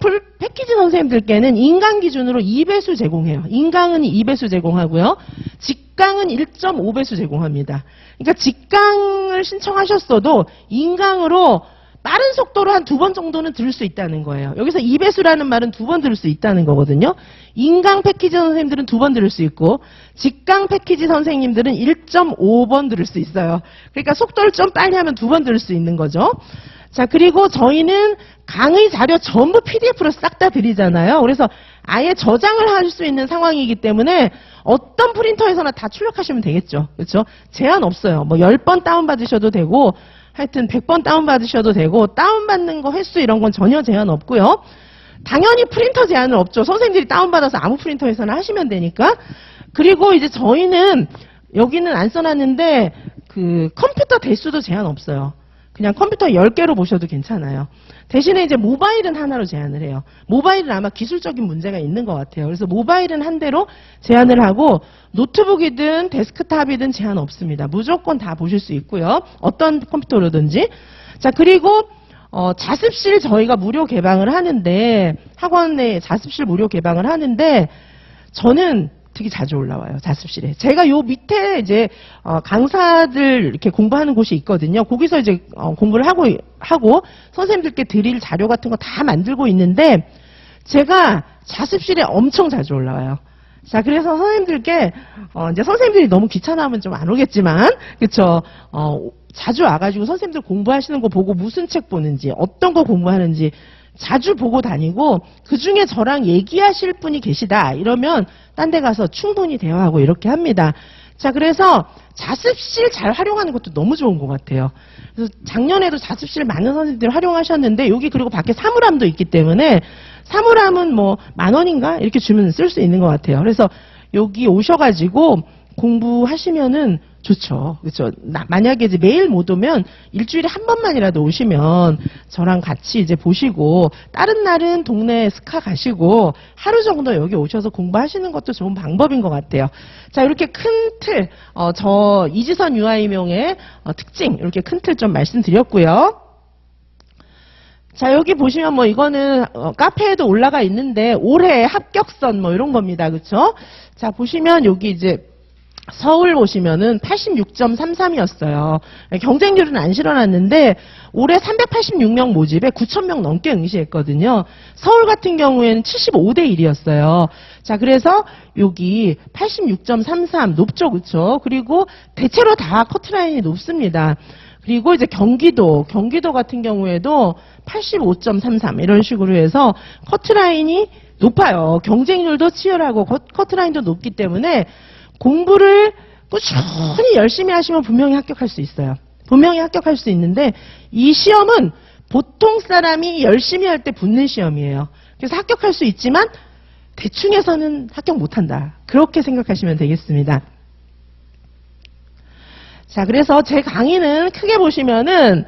풀 패키지 선생님들께는 인강 기준으로 2배수 제공해요. 인강은 2배수 제공하고요. 직강은 1.5배수 제공합니다. 그러니까 직강을 신청하셨어도 인강으로 빠른 속도로 한 2번 정도는 들을 수 있다는 거예요. 여기서 2배수라는 말은 2번 들을 수 있다는 거거든요. 인강 패키지 선생님들은 2번 들을 수 있고 직강 패키지 선생님들은 1.5번 들을 수 있어요. 그러니까 속도를 좀 빨리 하면 2번 들을 수 있는 거죠. 자, 그리고 저희는 강의 자료 전부 PDF로 싹 다 드리잖아요. 그래서 아예 저장을 할 수 있는 상황이기 때문에 어떤 프린터에서나 다 출력하시면 되겠죠. 그렇죠? 제한 없어요. 뭐 10번 다운받으셔도 되고 하여튼 100번 다운받으셔도 되고 다운받는 거 횟수 이런 건 전혀 제한 없고요. 당연히 프린터 제한은 없죠. 선생님들이 다운받아서 아무 프린터에서나 하시면 되니까. 그리고 이제 저희는 여기는 안 써놨는데 그 컴퓨터 대수도 제한 없어요. 그냥 컴퓨터 10개로 보셔도 괜찮아요. 대신에 이제 모바일은 하나로 제한을 해요. 모바일은 아마 기술적인 문제가 있는 것 같아요. 그래서 모바일은 한 대로 제한을 하고 노트북이든 데스크탑이든 제한 없습니다. 무조건 다 보실 수 있고요. 어떤 컴퓨터로든지. 자, 그리고 자습실 저희가 무료 개방을 하는데 학원 내 자습실 무료 개방을 하는데 저는 되게 자주 올라와요. 자습실에. 제가 요 밑에 이제 강사들 이렇게 공부하는 곳이 있거든요. 거기서 이제 공부를 하고 선생님들께 드릴 자료 같은 거 다 만들고 있는데 제가 자습실에 엄청 자주 올라와요. 자, 그래서 선생님들께, 이제 선생님들이 너무 귀찮아하면 좀 안 오겠지만, 그쵸, 자주 와가지고 선생님들 공부하시는 거 보고 무슨 책 보는지, 어떤 거 공부하는지 자주 보고 다니고, 그 중에 저랑 얘기하실 분이 계시다. 이러면 딴 데 가서 충분히 대화하고 이렇게 합니다. 자, 그래서 자습실 잘 활용하는 것도 너무 좋은 것 같아요. 그래서 작년에도 자습실 많은 선생님들이 활용하셨는데, 여기 그리고 밖에 사물함도 있기 때문에, 사물함은 뭐 10,000원인가? 이렇게 주면 쓸 수 있는 것 같아요. 그래서 여기 오셔가지고 공부하시면은 좋죠. 그렇죠. 만약에 이제 매일 못 오면 일주일에 한 번만이라도 오시면 저랑 같이 이제 보시고 다른 날은 동네 스카 가시고 하루 정도 여기 오셔서 공부하시는 것도 좋은 방법인 것 같아요. 자, 이렇게 큰 틀, 저 이지선 유아임용의 특징 이렇게 큰 틀 좀 말씀드렸고요. 자, 여기 보시면 뭐 이거는 카페에도 올라가 있는데 올해 합격선 뭐 이런 겁니다. 그렇죠? 자, 보시면 여기 이제 서울 보시면은 86.33이었어요. 경쟁률은 안 실어놨는데 올해 386명 모집에 9,000명 넘게 응시했거든요. 서울 같은 경우에는 75대 1이었어요. 자, 그래서 여기 86.33 높죠, 그렇죠? 그리고 대체로 다 커트라인이 높습니다. 그리고 이제 경기도 같은 경우에도 85.33 이런 식으로 해서 커트라인이 높아요. 경쟁률도 치열하고 커트라인도 높기 때문에 공부를 꾸준히 열심히 하시면 분명히 합격할 수 있어요. 분명히 합격할 수 있는데 이 시험은 보통 사람이 열심히 할 때 붙는 시험이에요. 그래서 합격할 수 있지만 대충 해서는 합격 못한다. 그렇게 생각하시면 되겠습니다. 자, 그래서 제 강의는 크게 보시면은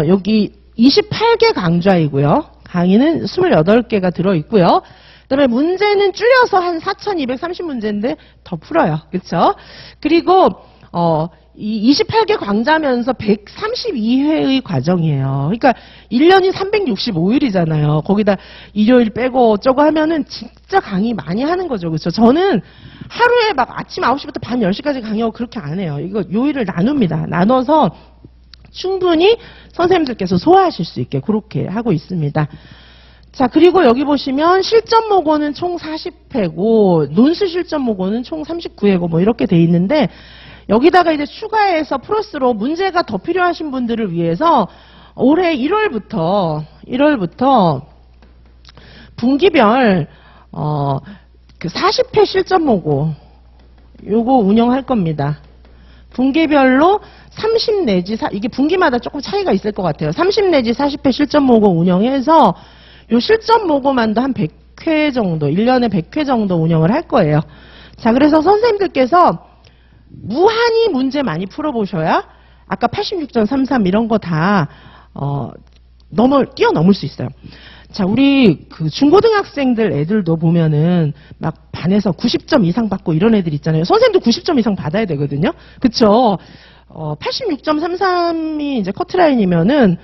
여기 28개 강좌이고요. 강의는 28개가 들어있고요. 그다음에 문제는 줄여서 한 4,230문제인데 더 풀어요. 그렇죠? 그리고 이 28개 강좌면서 132회의 과정이에요. 그러니까 1년이 365일이잖아요. 거기다 일요일 빼고 어쩌고 하면은 진짜 강의 많이 하는 거죠. 그렇죠? 저는 하루에 막 아침 9시부터 밤 10시까지 강의하고 그렇게 안 해요. 이거 요일을 나눕니다. 나눠서 충분히 선생님들께서 소화하실 수 있게 그렇게 하고 있습니다. 자, 그리고 여기 보시면 실전 모고는 총 40회고 논술 실전 모고는 총 39회고 뭐 이렇게 돼 있는데 여기다가 이제 추가해서 플러스로 문제가 더 필요하신 분들을 위해서 올해 1월부터 분기별 그 40회 실전 모고 요거 운영할 겁니다. 분기별로 30 내지 이게 분기마다 조금 차이가 있을 것 같아요. 30 내지 40회 실전 모고 운영해서 요 실전 모고만도 한 100회 정도, 1년에 100회 정도 운영을 할 거예요. 자, 그래서 선생님들께서 무한히 문제 많이 풀어보셔야 아까 86.33 이런 거 다 뛰어넘을 수 있어요. 자, 우리 그 중고등학생들 애들도 보면은 막 반에서 90점 이상 받고 이런 애들 있잖아요. 선생님도 90점 이상 받아야 되거든요. 그쵸? 86.33이 이제 커트라인이면은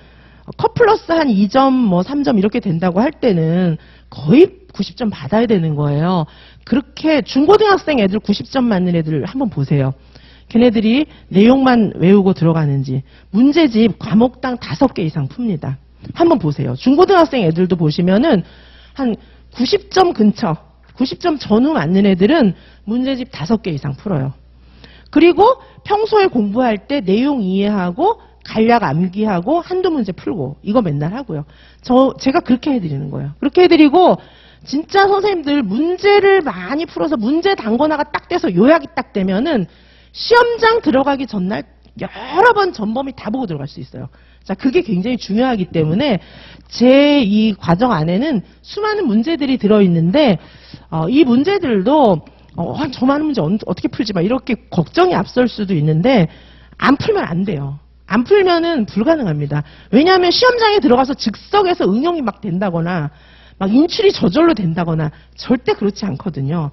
컷 플러스 한 2점, 뭐 3점 이렇게 된다고 할 때는 거의 90점 받아야 되는 거예요. 그렇게 중고등학생 애들 90점 맞는 애들 한번 보세요. 걔네들이 내용만 외우고 들어가는지 문제집 과목당 5개 이상 풉니다. 한번 보세요. 중고등학생 애들도 보시면은 한 90점 근처, 90점 전후 맞는 애들은 문제집 5개 이상 풀어요. 그리고 평소에 공부할 때 내용 이해하고 간략 암기하고 한두 문제 풀고 이거 맨날 하고요. 제가 그렇게 해드리는 거예요. 그렇게 해드리고 진짜 선생님들 문제를 많이 풀어서 문제 단권화가 딱 돼서 요약이 딱 되면은 시험장 들어가기 전날 여러 번 전범위 다 보고 들어갈 수 있어요. 자, 그게 굉장히 중요하기 때문에 제 이 과정 안에는 수많은 문제들이 들어있는데 이 문제들도 저 많은 문제 어떻게 풀지 막 이렇게 걱정이 앞설 수도 있는데 안 풀면 안 돼요. 안 풀면은 불가능합니다. 왜냐하면 시험장에 들어가서 즉석에서 응용이 막 된다거나 막 인출이 저절로 된다거나 절대 그렇지 않거든요.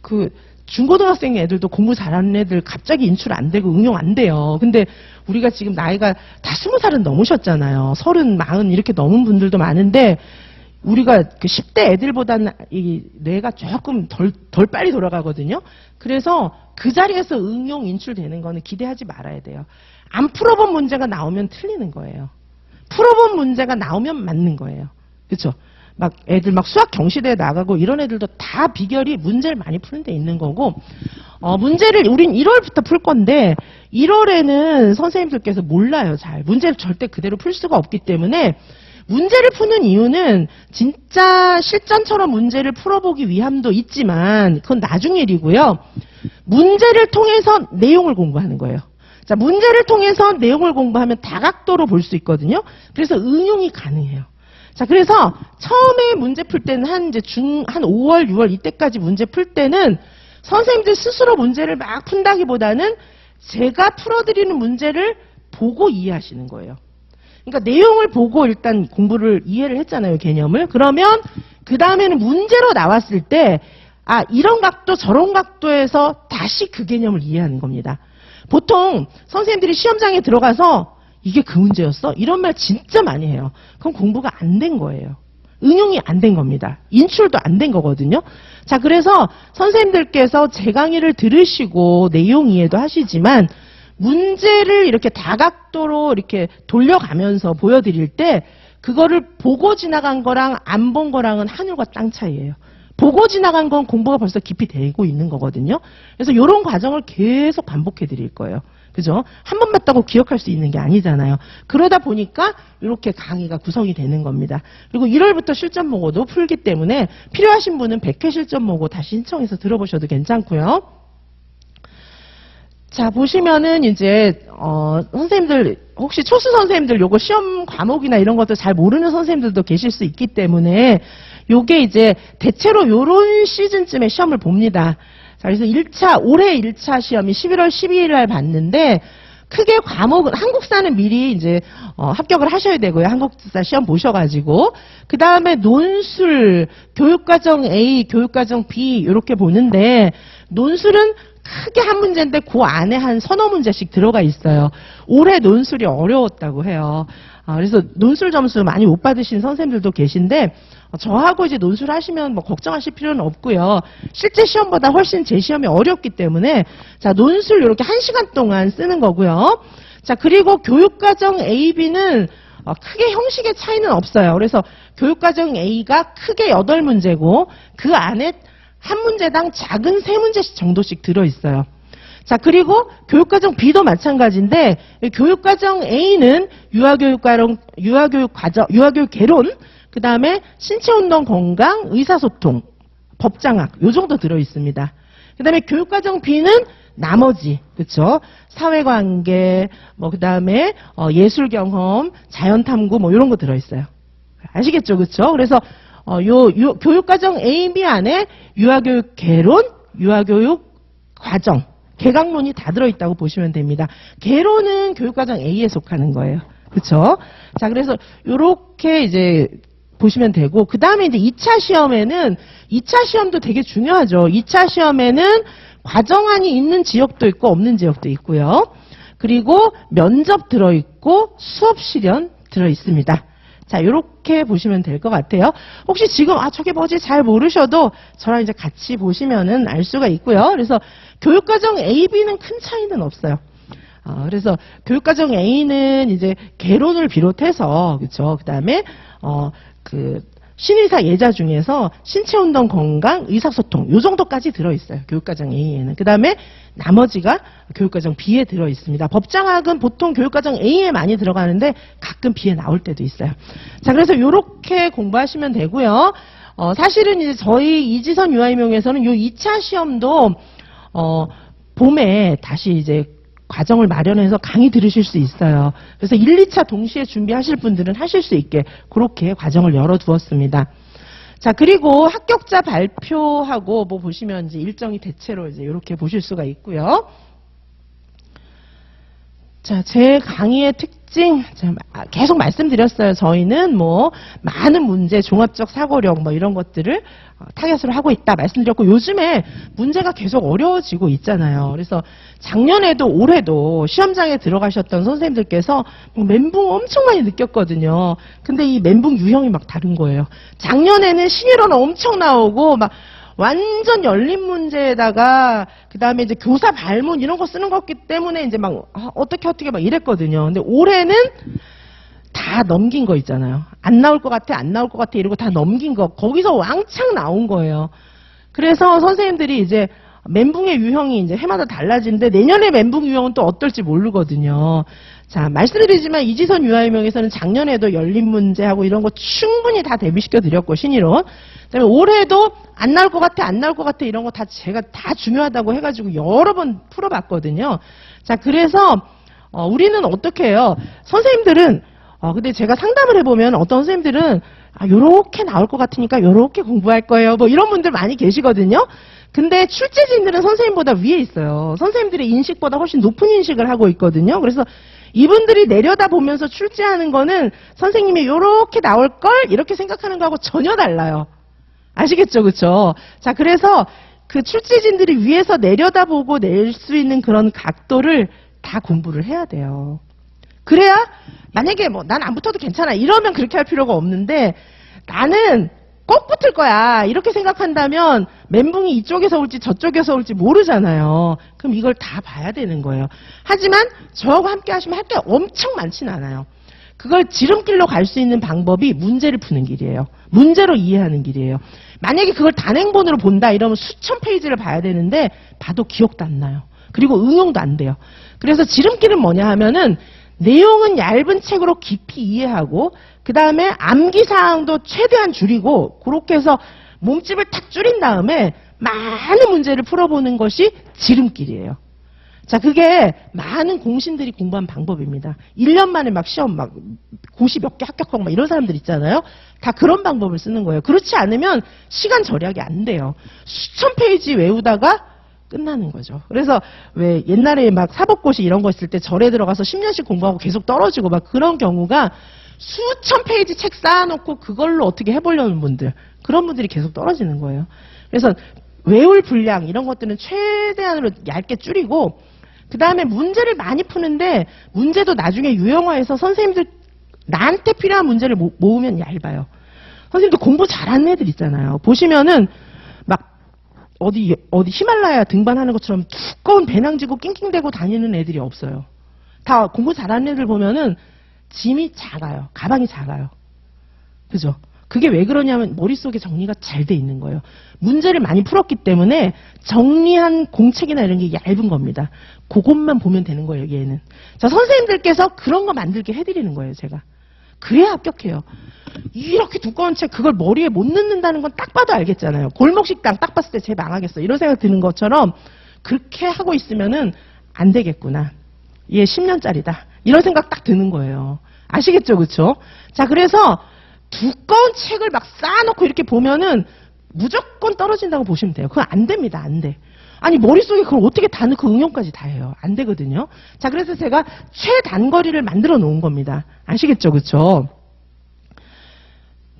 그 중고등학생 애들도 공부 잘하는 애들 갑자기 인출 안 되고 응용 안 돼요. 근데 우리가 지금 나이가 다 20살은 넘으셨잖아요. 30, 40 이렇게 넘은 분들도 많은데 우리가 그 10대 애들보다는 이 뇌가 조금 덜 빨리 돌아가거든요. 그래서 그 자리에서 응용 인출되는 거는 기대하지 말아야 돼요. 안 풀어본 문제가 나오면 틀리는 거예요. 풀어본 문제가 나오면 맞는 거예요. 그렇죠? 막 애들 막 수학 경시대에 나가고 이런 애들도 다 비결이 문제를 많이 푸는 데 있는 거고, 문제를 우린 1월부터 풀 건데 1월에는 선생님들께서 몰라요. 잘 문제를 절대 그대로 풀 수가 없기 때문에 문제를 푸는 이유는 진짜 실전처럼 문제를 풀어보기 위함도 있지만 그건 나중 일이고요. 문제를 통해서 내용을 공부하는 거예요. 자, 문제를 통해서 내용을 공부하면 다각도로 볼 수 있거든요. 그래서 응용이 가능해요. 자, 그래서 처음에 문제 풀 때는 한 5월, 6월 이때까지 문제 풀 때는 선생님들 스스로 문제를 막 푼다기보다는 제가 풀어드리는 문제를 보고 이해하시는 거예요. 그러니까 내용을 보고 일단 공부를 이해를 했잖아요, 개념을. 그러면 그 다음에는 문제로 나왔을 때 이런 각도 저런 각도에서 다시 그 개념을 이해하는 겁니다. 보통 선생님들이 시험장에 들어가서 이게 그 문제였어? 이런 말 진짜 많이 해요. 그럼 공부가 안 된 거예요. 응용이 안 된 겁니다. 인출도 안 된 거거든요. 자, 그래서 선생님들께서 제 강의를 들으시고 내용 이해도 하시지만 문제를 이렇게 다각도로 이렇게 돌려가면서 보여드릴 때 그거를 보고 지나간 거랑 안 본 거랑은 하늘과 땅 차이예요. 보고 지나간 건 공부가 벌써 깊이 되고 있는 거거든요. 그래서 이런 과정을 계속 반복해 드릴 거예요. 그죠? 한 번 봤다고 기억할 수 있는 게 아니잖아요. 그러다 보니까 이렇게 강의가 구성이 되는 겁니다. 그리고 1월부터 실전 모고도 풀기 때문에 필요하신 분은 100회 실전 모고 다시 신청해서 들어보셔도 괜찮고요. 자, 보시면은 이제 선생님들 혹시 초수 선생님들 요거 시험 과목이나 이런 것도 잘 모르는 선생님들도 계실 수 있기 때문에 요게 이제 대체로 요런 시즌쯤에 시험을 봅니다. 자, 그래서 올해 1차 시험이 11월 12일 날 봤는데 크게 과목은 한국사는 미리 이제 합격을 하셔야 되고요. 한국사 시험 보셔가지고 그 다음에 논술, 교육과정 A, 교육과정 B 이렇게 보는데 논술은 크게 한 문제인데 그 안에 한 서너 문제씩 들어가 있어요. 올해 논술이 어려웠다고 해요. 그래서 논술 점수 많이 못 받으신 선생님들도 계신데 저하고 이제 논술 하시면 뭐 걱정하실 필요는 없고요. 실제 시험보다 훨씬 제 시험이 어렵기 때문에 자, 논술 이렇게 1시간 동안 쓰는 거고요. 자, 그리고 교육과정 A, B는 크게 형식의 차이는 없어요. 그래서 교육과정 A가 크게 8문제고 그 안에 한 문제당 작은 3문제씩 정도씩 들어있어요. 자, 그리고 교육과정 B도 마찬가지인데 교육과정 A는 유아교육 개론, 그 다음에 신체운동 건강, 의사소통, 법장학 요 정도 들어있습니다. 그 다음에 교육과정 B는 나머지, 그쵸? 사회관계, 그 다음에 예술경험, 자연탐구 이런 거 들어있어요. 아시겠죠, 그쵸? 그래서 교육과정 A, B 안에 유아교육 개론, 유아교육 과정, 개강론이 다 들어있다고 보시면 됩니다. 개론은 교육과정 A에 속하는 거예요. 그쵸? 자, 그래서 요렇게 이제 보시면 되고, 그 다음에 이제 2차 시험에는, 2차 시험도 되게 중요하죠. 2차 시험에는 과정안이 있는 지역도 있고 없는 지역도 있고요. 그리고 면접 들어있고 수업 실연 들어있습니다. 자, 요렇게 보시면 될 것 같아요. 혹시 지금 저게 뭐지 잘 모르셔도 저랑 이제 같이 보시면은 알 수가 있고요. 그래서 교육과정 A, B는 큰 차이는 없어요. 그래서 교육과정 A는 이제 개론을 비롯해서 그렇죠. 그다음에 신의사 예자 중에서 신체운동 건강, 의사소통 요 정도까지 들어있어요. 교육과정 A에는. 그 다음에 나머지가 교육과정 B에 들어있습니다. 법장학은 보통 교육과정 A에 많이 들어가는데 가끔 B에 나올 때도 있어요. 자, 그래서 요렇게 공부하시면 되고요. 사실은 이제 저희 이지선 유아임용에서는 요 2차 시험도 봄에 다시 이제 과정을 마련해서 강의 들으실 수 있어요. 그래서 1, 2차 동시에 준비하실 분들은 하실 수 있게 그렇게 과정을 열어두었습니다. 자, 그리고 합격자 발표하고 보시면 이제 일정이 대체로 이제 이렇게 보실 수가 있고요. 자, 제 강의의 특징 계속 말씀드렸어요. 저희는 많은 문제, 종합적 사고력 이런 것들을 타겟으로 하고 있다 말씀드렸고 요즘에 문제가 계속 어려워지고 있잖아요. 그래서 작년에도 올해도 시험장에 들어가셨던 선생님들께서 멘붕 엄청 많이 느꼈거든요. 근데 이 멘붕 유형이 막 다른 거예요. 작년에는 신일어는 엄청 나오고 완전 열린 문제에다가 그 다음에 이제 교사 발문 이런 거 쓰는 거기 때문에 이제 어떻게 막 이랬거든요. 근데 올해는 다 넘긴 거 있잖아요. 안 나올 것 같아, 안 나올 것 같아 이러고 다 넘긴 거. 거기서 왕창 나온 거예요. 그래서 선생님들이 이제 멘붕의 유형이 이제 해마다 달라지는데 내년에 멘붕 유형은 또 어떨지 모르거든요. 자, 말씀드리지만 이지선 유아유명에서는 작년에도 열린 문제하고 이런 거 충분히 다 대비시켜 드렸고, 신이론. 그다음에 올해도 안 나올 것 같아, 안 나올 것 같아 이런 거 다 제가 다 중요하다고 해가지고 여러 번 풀어봤거든요. 자, 그래서 우리는 어떻게 해요? 선생님들은 근데 제가 상담을 해보면 어떤 선생님들은 요렇게 나올 것 같으니까 요렇게 공부할 거예요. 뭐 이런 분들 많이 계시거든요. 근데 출제진들은 선생님보다 위에 있어요. 선생님들의 인식보다 훨씬 높은 인식을 하고 있거든요. 그래서 이분들이 내려다보면서 출제하는 거는 선생님이 요렇게 나올 걸 이렇게 생각하는 거하고 전혀 달라요. 아시겠죠? 그쵸? 자, 그래서 그 출제진들이 위에서 내려다보고 낼 수 있는 그런 각도를 다 공부를 해야 돼요. 그래야 만약에 뭐 난 안 붙어도 괜찮아 이러면 그렇게 할 필요가 없는데, 나는 꼭 붙을 거야 이렇게 생각한다면 멘붕이 이쪽에서 올지 저쪽에서 올지 모르잖아요. 그럼 이걸 다 봐야 되는 거예요. 하지만 저하고 함께 하시면 할 게 엄청 많진 않아요. 그걸 지름길로 갈 수 있는 방법이 문제를 푸는 길이에요. 문제로 이해하는 길이에요. 만약에 그걸 단행본으로 본다 이러면 수천 페이지를 봐야 되는데 봐도 기억도 안 나요. 그리고 응용도 안 돼요. 그래서 지름길은 뭐냐 하면은 내용은 얇은 책으로 깊이 이해하고 그 다음에 암기사항도 최대한 줄이고 그렇게 해서 몸집을 탁 줄인 다음에 많은 문제를 풀어보는 것이 지름길이에요. 자, 그게 많은 공신들이 공부한 방법입니다. 1년 만에 막 시험 막 고시 몇 개 합격하고 막 이런 사람들 있잖아요. 다 그런 방법을 쓰는 거예요. 그렇지 않으면 시간 절약이 안 돼요. 수천 페이지 외우다가 끝나는 거죠. 그래서 왜 옛날에 막 사법고시 이런 거 있을 때 절에 들어가서 10년씩 공부하고 계속 떨어지고 막 그런 경우가 수천 페이지 책 쌓아놓고 그걸로 어떻게 해보려는 분들, 그런 분들이 계속 떨어지는 거예요. 그래서 외울 분량 이런 것들은 최대한으로 얇게 줄이고 그 다음에 문제를 많이 푸는데 문제도 나중에 유형화해서 선생님들 나한테 필요한 문제를 모으면 얇아요. 선생님들 공부 잘하는 애들 있잖아요. 보시면은 막 어디 히말라야 등반하는 것처럼 두꺼운 배낭 지고 낑낑대고 다니는 애들이 없어요. 다 공부 잘하는 애들 보면은 짐이 작아요. 가방이 작아요. 그죠? 그게 왜 그러냐면 머릿속에 정리가 잘 돼 있는 거예요. 문제를 많이 풀었기 때문에 정리한 공책이나 이런 게 얇은 겁니다. 그것만 보면 되는 거예요, 얘는. 자, 선생님들께서 그런 거 만들게 해드리는 거예요, 제가. 그래야 합격해요. 이렇게 두꺼운 책 그걸 머리에 못 넣는다는 건 딱 봐도 알겠잖아요. 골목식당 딱 봤을 때 쟤 망하겠어 이런 생각 드는 것처럼 그렇게 하고 있으면은 안 되겠구나. 얘 10년짜리다. 이런 생각 딱 드는 거예요. 아시겠죠? 그쵸? 자, 그래서 두꺼운 책을 막 쌓아놓고 이렇게 보면은 무조건 떨어진다고 보시면 돼요. 그건 안 됩니다. 안 돼. 아니, 머릿속에 그걸 어떻게 다 넣고 응용까지 다 해요. 안 되거든요. 자, 그래서 제가 최단거리를 만들어 놓은 겁니다. 아시겠죠? 그쵸?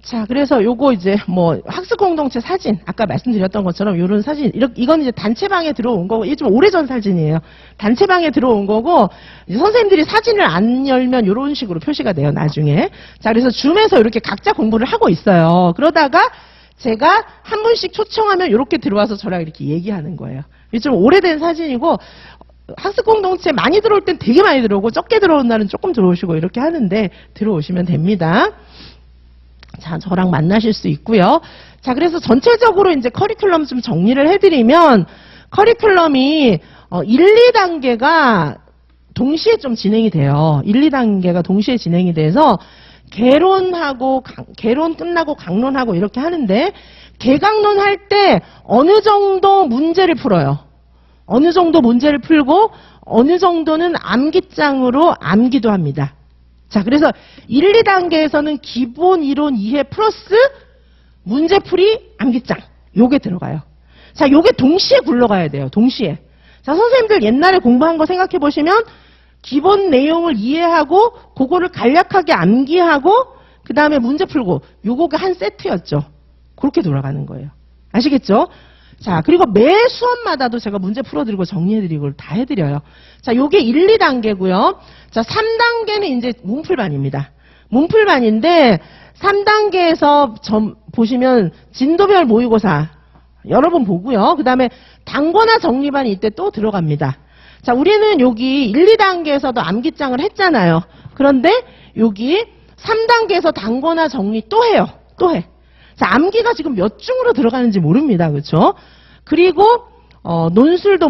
자, 그래서 요거 이제 뭐 학습 공동체 사진, 아까 말씀드렸던 것처럼 요런 사진, 이건 이제 단체방에 들어온 거고, 이게 좀 오래전 사진이에요. 단체방에 들어온 거고, 이제 선생님들이 사진을 안 열면 요런 식으로 표시가 돼요, 나중에. 자, 그래서 줌에서 이렇게 각자 공부를 하고 있어요. 그러다가 제가 한 분씩 초청하면 이렇게 들어와서 저랑 이렇게 얘기하는 거예요. 이게 좀 오래된 사진이고, 학습 공동체 많이 들어올 땐 되게 많이 들어오고, 적게 들어온 날은 조금 들어오시고, 이렇게 하는데, 들어오시면 됩니다. 자, 저랑 만나실 수 있고요. 자, 그래서 전체적으로 이제 커리큘럼 좀 정리를 해드리면, 커리큘럼이 1, 2단계가 동시에 좀 진행이 돼요. 1, 2단계가 동시에 진행이 돼서 개론 끝나고 강론하고 이렇게 하는데, 개강론 할 때 어느 정도 문제를 풀어요. 어느 정도 문제를 풀고 어느 정도는 암기장으로 암기도 합니다. 자, 그래서 1, 2단계에서는 기본 이론 이해 플러스 문제풀이 암기장 요게 들어가요. 자, 요게 동시에 굴러가야 돼요. 동시에. 자, 선생님들 옛날에 공부한 거 생각해 보시면 기본 내용을 이해하고 그거를 간략하게 암기하고 그 다음에 문제 풀고 요거가 한 세트였죠. 그렇게 돌아가는 거예요. 아시겠죠? 자, 그리고 매 수업마다도 제가 문제 풀어드리고 정리해드리고 다 해드려요. 자, 요게 1, 2단계고요. 자, 3단계는 이제 문풀반입니다. 문풀반인데 3단계에서 보시면 진도별 모의고사 여러 번 보고요. 그 다음에 단권화 정리반이 이때 또 들어갑니다. 자, 우리는 여기 1, 2단계에서도 암기장을 했잖아요. 그런데 여기 3단계에서 단거나 정리 또 해요. 또 해. 자, 암기가 지금 몇 중으로 들어가는지 모릅니다. 그렇죠? 그리고 논술도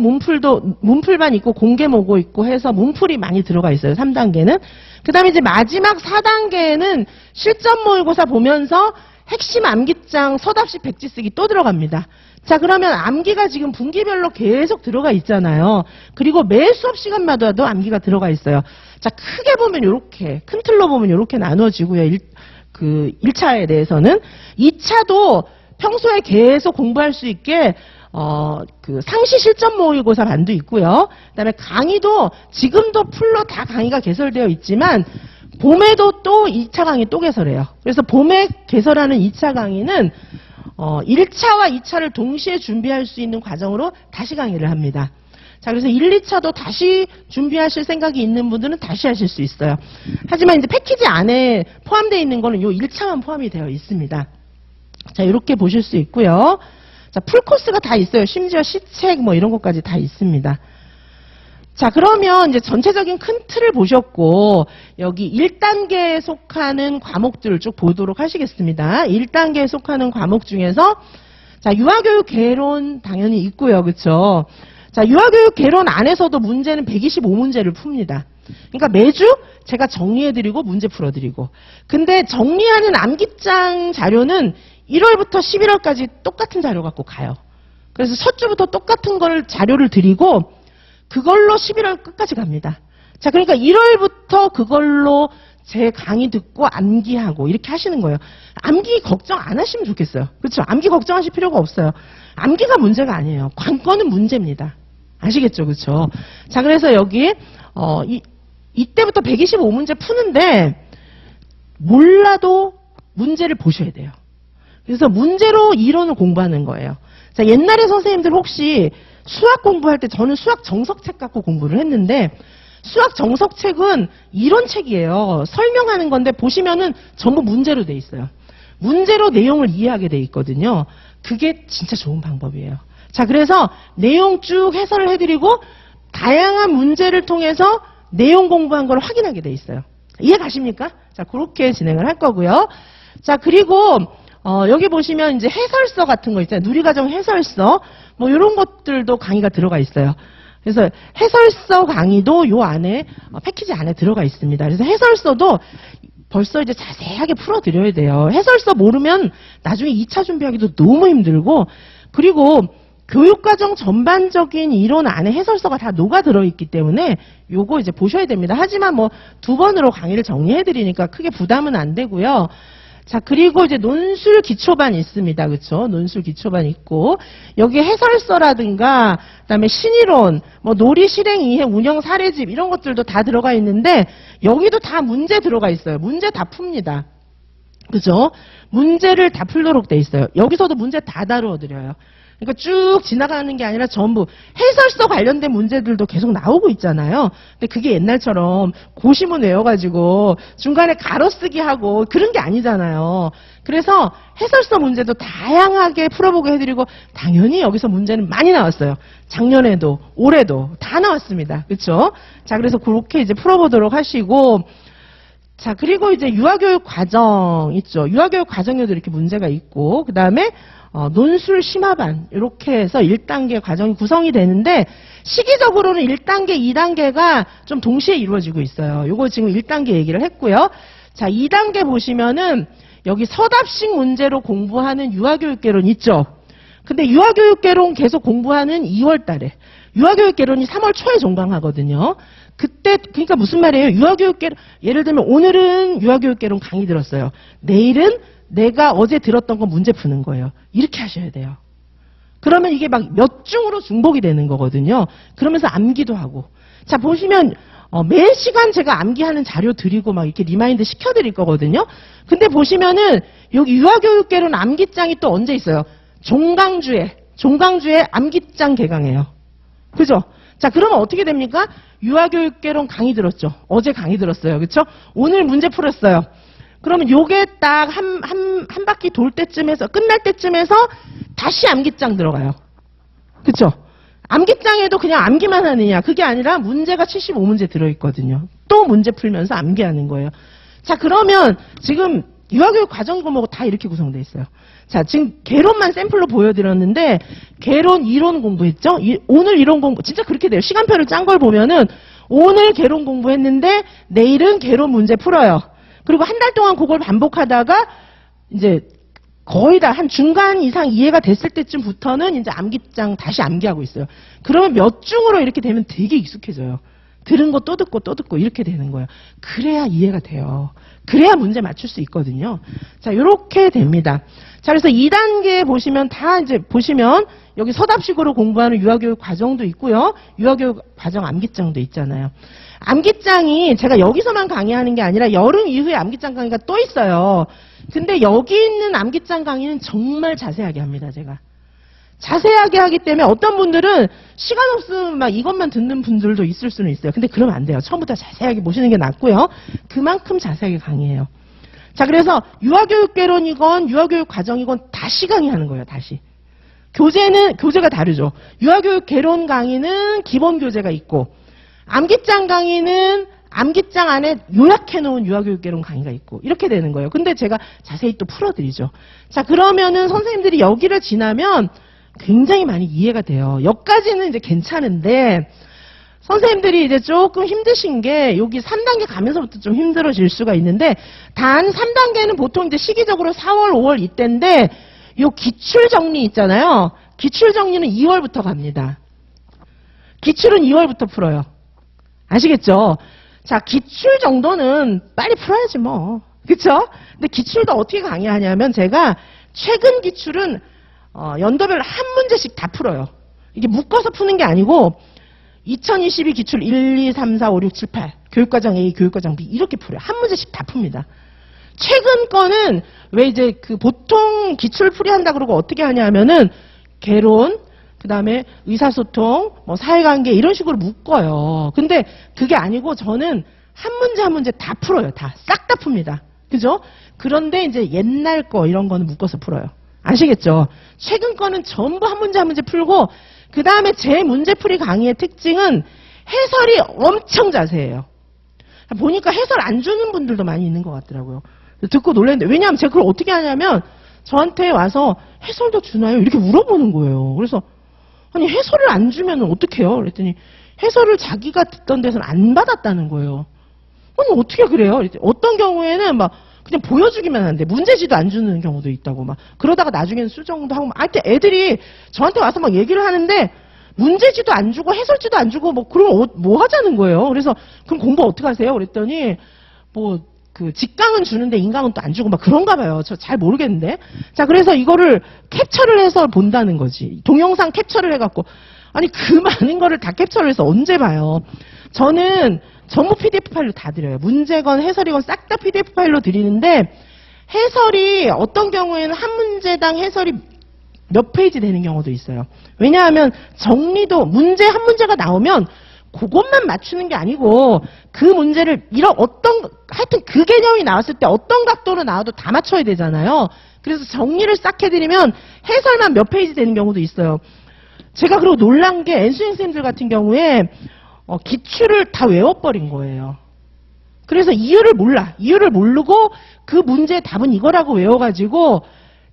문풀반 있고 공개모고 있고 해서 문풀이 많이 들어가 있어요. 3단계는. 그다음에 이제 마지막 4단계에는 실전 모의고사 보면서 핵심 암기장 서답식 백지 쓰기 또 들어갑니다. 자, 그러면 암기가 지금 분기별로 계속 들어가 있잖아요. 그리고 매 수업 시간마다도 암기가 들어가 있어요. 자, 크게 보면 요렇게, 큰 틀로 보면 요렇게 나눠지고요. 1차에 대해서는. 2차도 평소에 계속 공부할 수 있게 상시 실전 모의고사 반도 있고요. 그다음에 강의도 지금도 풀로 다 강의가 개설되어 있지만 봄에도 또 2차 강의 또 개설해요. 그래서 봄에 개설하는 2차 강의는 1차와 2차를 동시에 준비할 수 있는 과정으로 다시 강의를 합니다. 자, 그래서 1, 2차도 다시 준비하실 생각이 있는 분들은 다시 하실 수 있어요. 하지만 이제 패키지 안에 포함되어 있는 거는 요 1차만 포함이 되어 있습니다. 자, 이렇게 보실 수 있고요. 자, 풀코스가 다 있어요. 심지어 시책 뭐 이런 것까지 다 있습니다. 자, 그러면 이제 전체적인 큰 틀을 보셨고 여기 1단계에 속하는 과목들을 쭉 보도록 하시겠습니다. 1단계에 속하는 과목 중에서 자, 유아교육 개론 당연히 있고요. 그렇죠? 자, 유아교육 개론 안에서도 문제는 125문제를 풉니다. 그러니까 매주 제가 정리해드리고 문제 풀어드리고. 근데 정리하는 암기장 자료는 1월부터 11월까지 똑같은 자료 갖고 가요. 그래서 첫 주부터 똑같은 걸 자료를 드리고 그걸로 11월 끝까지 갑니다. 자, 그러니까 1월부터 그걸로 제 강의 듣고 암기하고 이렇게 하시는 거예요. 암기 걱정 안 하시면 좋겠어요. 그렇죠? 암기 걱정하실 필요가 없어요. 암기가 문제가 아니에요. 관건은 문제입니다. 아시겠죠? 그렇죠? 자, 그래서 여기 이때부터 125문제 푸는데 몰라도 문제를 보셔야 돼요. 그래서 문제로 이론을 공부하는 거예요. 자, 옛날에 선생님들 혹시 수학 공부할 때 저는 수학 정석책 갖고 공부를 했는데 수학 정석책은 이론책이에요. 설명하는 건데 보시면은 전부 문제로 돼 있어요. 문제로 내용을 이해하게 돼 있거든요. 그게 진짜 좋은 방법이에요. 자, 그래서 내용 쭉 해설을 해드리고 다양한 문제를 통해서 내용 공부한 걸 확인하게 돼 있어요. 이해 가십니까? 자, 그렇게 진행을 할 거고요. 자, 그리고 여기 보시면 이제 해설서 같은 거 있잖아요. 누리과정 해설서 뭐 이런 것들도 강의가 들어가 있어요. 그래서 해설서 강의도 요 안에 패키지 안에 들어가 있습니다. 그래서 해설서도 벌써 이제 자세하게 풀어드려야 돼요. 해설서 모르면 나중에 2차 준비하기도 너무 힘들고 그리고 교육과정 전반적인 이론 안에 해설서가 다 녹아 들어있기 때문에 요거 이제 보셔야 됩니다. 하지만 뭐 2번으로 강의를 정리해드리니까 크게 부담은 안 되고요. 자, 그리고 이제 논술 기초반 있습니다. 그쵸? 논술 기초반 있고, 여기 해설서라든가, 그 다음에 신이론, 뭐 놀이 실행 이해 운영 사례집, 이런 것들도 다 들어가 있는데, 여기도 다 문제 들어가 있어요. 문제 다 풉니다. 그죠? 문제를 다 풀도록 돼 있어요. 여기서도 문제 다 다루어드려요. 그러니까 쭉 지나가는 게 아니라 전부 해설서 관련된 문제들도 계속 나오고 있잖아요. 근데 그게 옛날처럼 고시문 외워가지고 중간에 가로쓰기 하고 그런 게 아니잖아요. 그래서 해설서 문제도 다양하게 풀어보게 해드리고 당연히 여기서 문제는 많이 나왔어요. 작년에도 올해도 다 나왔습니다. 그렇죠? 자, 그래서 그렇게 이제 풀어보도록 하시고 자, 그리고 이제 유아교육 과정 있죠. 유아교육 과정에도 이렇게 문제가 있고 그 다음에 논술 심화반 이렇게 해서 1단계 과정이 구성이 되는데 시기적으로는 1단계, 2단계가 좀 동시에 이루어지고 있어요. 요거 지금 1단계 얘기를 했고요. 자, 2단계 보시면은 여기 서답식 문제로 공부하는 유아교육개론 있죠. 근데 유아교육개론 계속 공부하는 2월 달에 유아교육개론이 3월 초에 종강하거든요. 그때 그러니까 무슨 말이에요? 유아교육개론 예를 들면 오늘은 유아교육개론 강의 들었어요. 내일은 내가 어제 들었던 거 문제 푸는 거예요. 이렇게 하셔야 돼요. 그러면 이게 막 몇 중으로 중복이 되는 거거든요. 그러면서 암기도 하고. 자, 보시면 매 시간 제가 암기하는 자료 드리고 막 이렇게 리마인드 시켜드릴 거거든요. 근데 보시면은 여기 유아교육개론 암기장이 또 언제 있어요? 종강주에 암기장 개강해요. 그죠? 자, 그러면 어떻게 됩니까? 유아교육개론 강의 들었죠. 어제 강의 들었어요. 그렇죠? 오늘 문제 풀었어요. 그러면 요게 딱 한 바퀴 돌 때쯤에서 끝날 때쯤에서 다시 암기장 들어가요. 그렇죠? 암기장에도 그냥 암기만 하느냐? 그게 아니라 문제가 75문제 들어있거든요. 또 문제 풀면서 암기하는 거예요. 자, 그러면 지금 유아교육 과정이고 뭐고 다 이렇게 구성되어 있어요. 자, 지금 개론만 샘플로 보여드렸는데 개론 이론 공부했죠? 오늘 이론 공부 진짜 그렇게 돼요. 시간표를 짠 걸 보면은 오늘 개론 공부했는데 내일은 개론 문제 풀어요. 그리고 한 달 동안 그걸 반복하다가 이제 거의 다 한 중간 이상 이해가 됐을 때쯤부터는 이제 암기장 다시 암기하고 있어요. 그러면 몇 중으로 이렇게 되면 되게 익숙해져요. 들은 거 또 듣고 또 듣고 이렇게 되는 거예요. 그래야 이해가 돼요. 그래야 문제 맞출 수 있거든요. 자, 요렇게 됩니다. 자, 그래서 2단계 보시면 다 이제 보시면 여기 서답식으로 공부하는 유아교육 과정도 있고요. 유아교육 과정 암기장도 있잖아요. 암기장이 제가 여기서만 강의하는 게 아니라 여름 이후에 암기장 강의가 또 있어요. 근데 여기 있는 암기장 강의는 정말 자세하게 합니다, 제가. 자세하게 하기 때문에 어떤 분들은 시간 없으면 막 이것만 듣는 분들도 있을 수는 있어요. 근데 그러면 안 돼요. 처음부터 자세하게 보시는 게 낫고요. 그만큼 자세하게 강의해요. 자, 그래서 유아교육 개론이건 유아교육 과정이건 다시 강의하는 거예요, 다시. 교재가 다르죠. 유아교육 개론 강의는 기본 교재가 있고, 암기장 강의는 암기장 안에 요약해놓은 유아교육 개론 강의가 있고, 이렇게 되는 거예요. 근데 제가 자세히 또 풀어드리죠. 자, 그러면은 선생님들이 여기를 지나면 굉장히 많이 이해가 돼요. 여기까지는 이제 괜찮은데, 선생님들이 이제 조금 힘드신 게 여기 3단계 가면서부터 좀 힘들어질 수가 있는데, 단 3단계는 보통 이제 시기적으로 4월, 5월 이때인데, 요 기출 정리 있잖아요. 기출 정리는 2월부터 갑니다. 기출은 2월부터 풀어요. 아시겠죠? 자, 기출 정도는 빨리 풀어야지 뭐. 그쵸? 근데 기출도 어떻게 강의하냐면 제가 최근 기출은 연도별로 한 문제씩 다 풀어요. 이게 묶어서 푸는 게 아니고 2022 기출 1, 2, 3, 4, 5, 6, 7, 8 교육과정 A, 교육과정 B 이렇게 풀어요. 한 문제씩 다 풉니다. 최근 거는 왜 이제 그 보통 기출 풀이한다 그러고 어떻게 하냐면은 개론, 그 다음에 의사소통, 뭐 사회관계 이런 식으로 묶어요. 근데 그게 아니고 저는 한 문제 한 문제 다 풀어요. 다. 싹 다 풉니다. 그죠? 그런데 이제 옛날 거 이런 거는 묶어서 풀어요. 아시겠죠? 최근 거는 전부 한 문제 한 문제 풀고 그 다음에 제 문제풀이 강의의 특징은 해설이 엄청 자세해요. 보니까 해설 안 주는 분들도 많이 있는 것 같더라고요. 듣고 놀랐는데 왜냐하면 제가 그걸 어떻게 하냐면 저한테 와서 해설도 주나요? 이렇게 물어보는 거예요. 그래서 아니 해설을 안 주면 어떡해요? 그랬더니 해설을 자기가 듣던 데서는 안 받았다는 거예요. 아니 어떻게 그래요? 그랬더니 어떤 경우에는 막 그냥 보여주기만 하는데 문제지도 안 주는 경우도 있다고 막 그러다가 나중에는 수정도 하고 막 하여튼 애들이 저한테 와서 막 얘기를 하는데 문제지도 안 주고 해설지도 안 주고 뭐 그러면 뭐 하자는 거예요. 그래서 그럼 공부 어떻게 하세요? 그랬더니 뭐 그 직강은 주는데 인강은 또 안 주고 막 그런가 봐요. 저 잘 모르겠는데. 자, 그래서 이거를 캡처를 해서 본다는 거지. 동영상 캡처를 해갖고 아니 그 많은 거를 다 캡처를 해서 언제 봐요. 저는 전부 PDF 파일로 다 드려요. 문제건 해설이건 싹 다 PDF 파일로 드리는데 해설이 어떤 경우에는 한 문제당 해설이 몇 페이지 되는 경우도 있어요. 왜냐하면 정리도 문제 한 문제가 나오면 그것만 맞추는 게 아니고 그 문제를 하여튼 그 개념이 나왔을 때 어떤 각도로 나와도 다 맞춰야 되잖아요. 그래서 정리를 싹 해드리면 해설만 몇 페이지 되는 경우도 있어요. 제가 그리고 놀란 게 엔수행 선생님들 같은 경우에 기출을 다 외워버린 거예요. 그래서 이유를 몰라. 이유를 모르고 그 문제의 답은 이거라고 외워가지고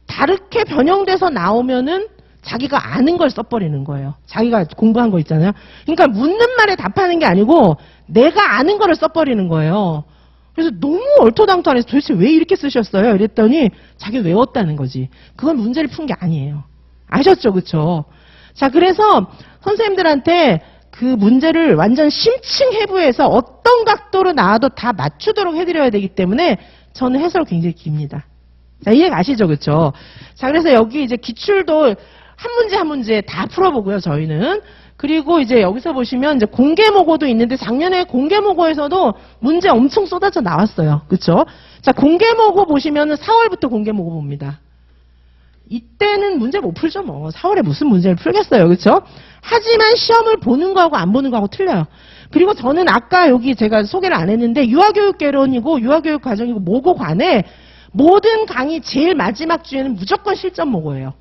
다르게 변형돼서 나오면은 자기가 아는 걸 써버리는 거예요. 자기가 공부한 거 있잖아요. 그러니까 묻는 말에 답하는 게 아니고 내가 아는 거를 써버리는 거예요. 그래서 너무 얼토당토해서 도대체 왜 이렇게 쓰셨어요? 이랬더니 자기가 외웠다는 거지. 그건 문제를 푼 게 아니에요. 아셨죠? 그쵸? 자, 그래서 선생님들한테 그 문제를 완전 심층해부해서 어떤 각도로 나와도 다 맞추도록 해드려야 되기 때문에 저는 해설 굉장히 깁니다. 자, 이해 가시죠? 그쵸? 자, 그래서 여기 이제 기출도 한 문제 한 문제 다 풀어보고요, 저희는. 그리고 이제 여기서 보시면 이제 공개모고도 있는데 작년에 공개모고에서도 문제 엄청 쏟아져 나왔어요. 그쵸? 자, 공개모고 보시면은 4월부터 공개모고 봅니다. 이때는 문제 못 풀죠, 뭐. 4월에 무슨 문제를 풀겠어요. 그쵸? 하지만 시험을 보는 거하고 안 보는 거하고 틀려요. 그리고 저는 아까 여기 제가 소개를 안 했는데 유아교육 개론이고 유아교육 과정이고 모고 관에 모든 강의 제일 마지막 주에는 무조건 실전 모고예요.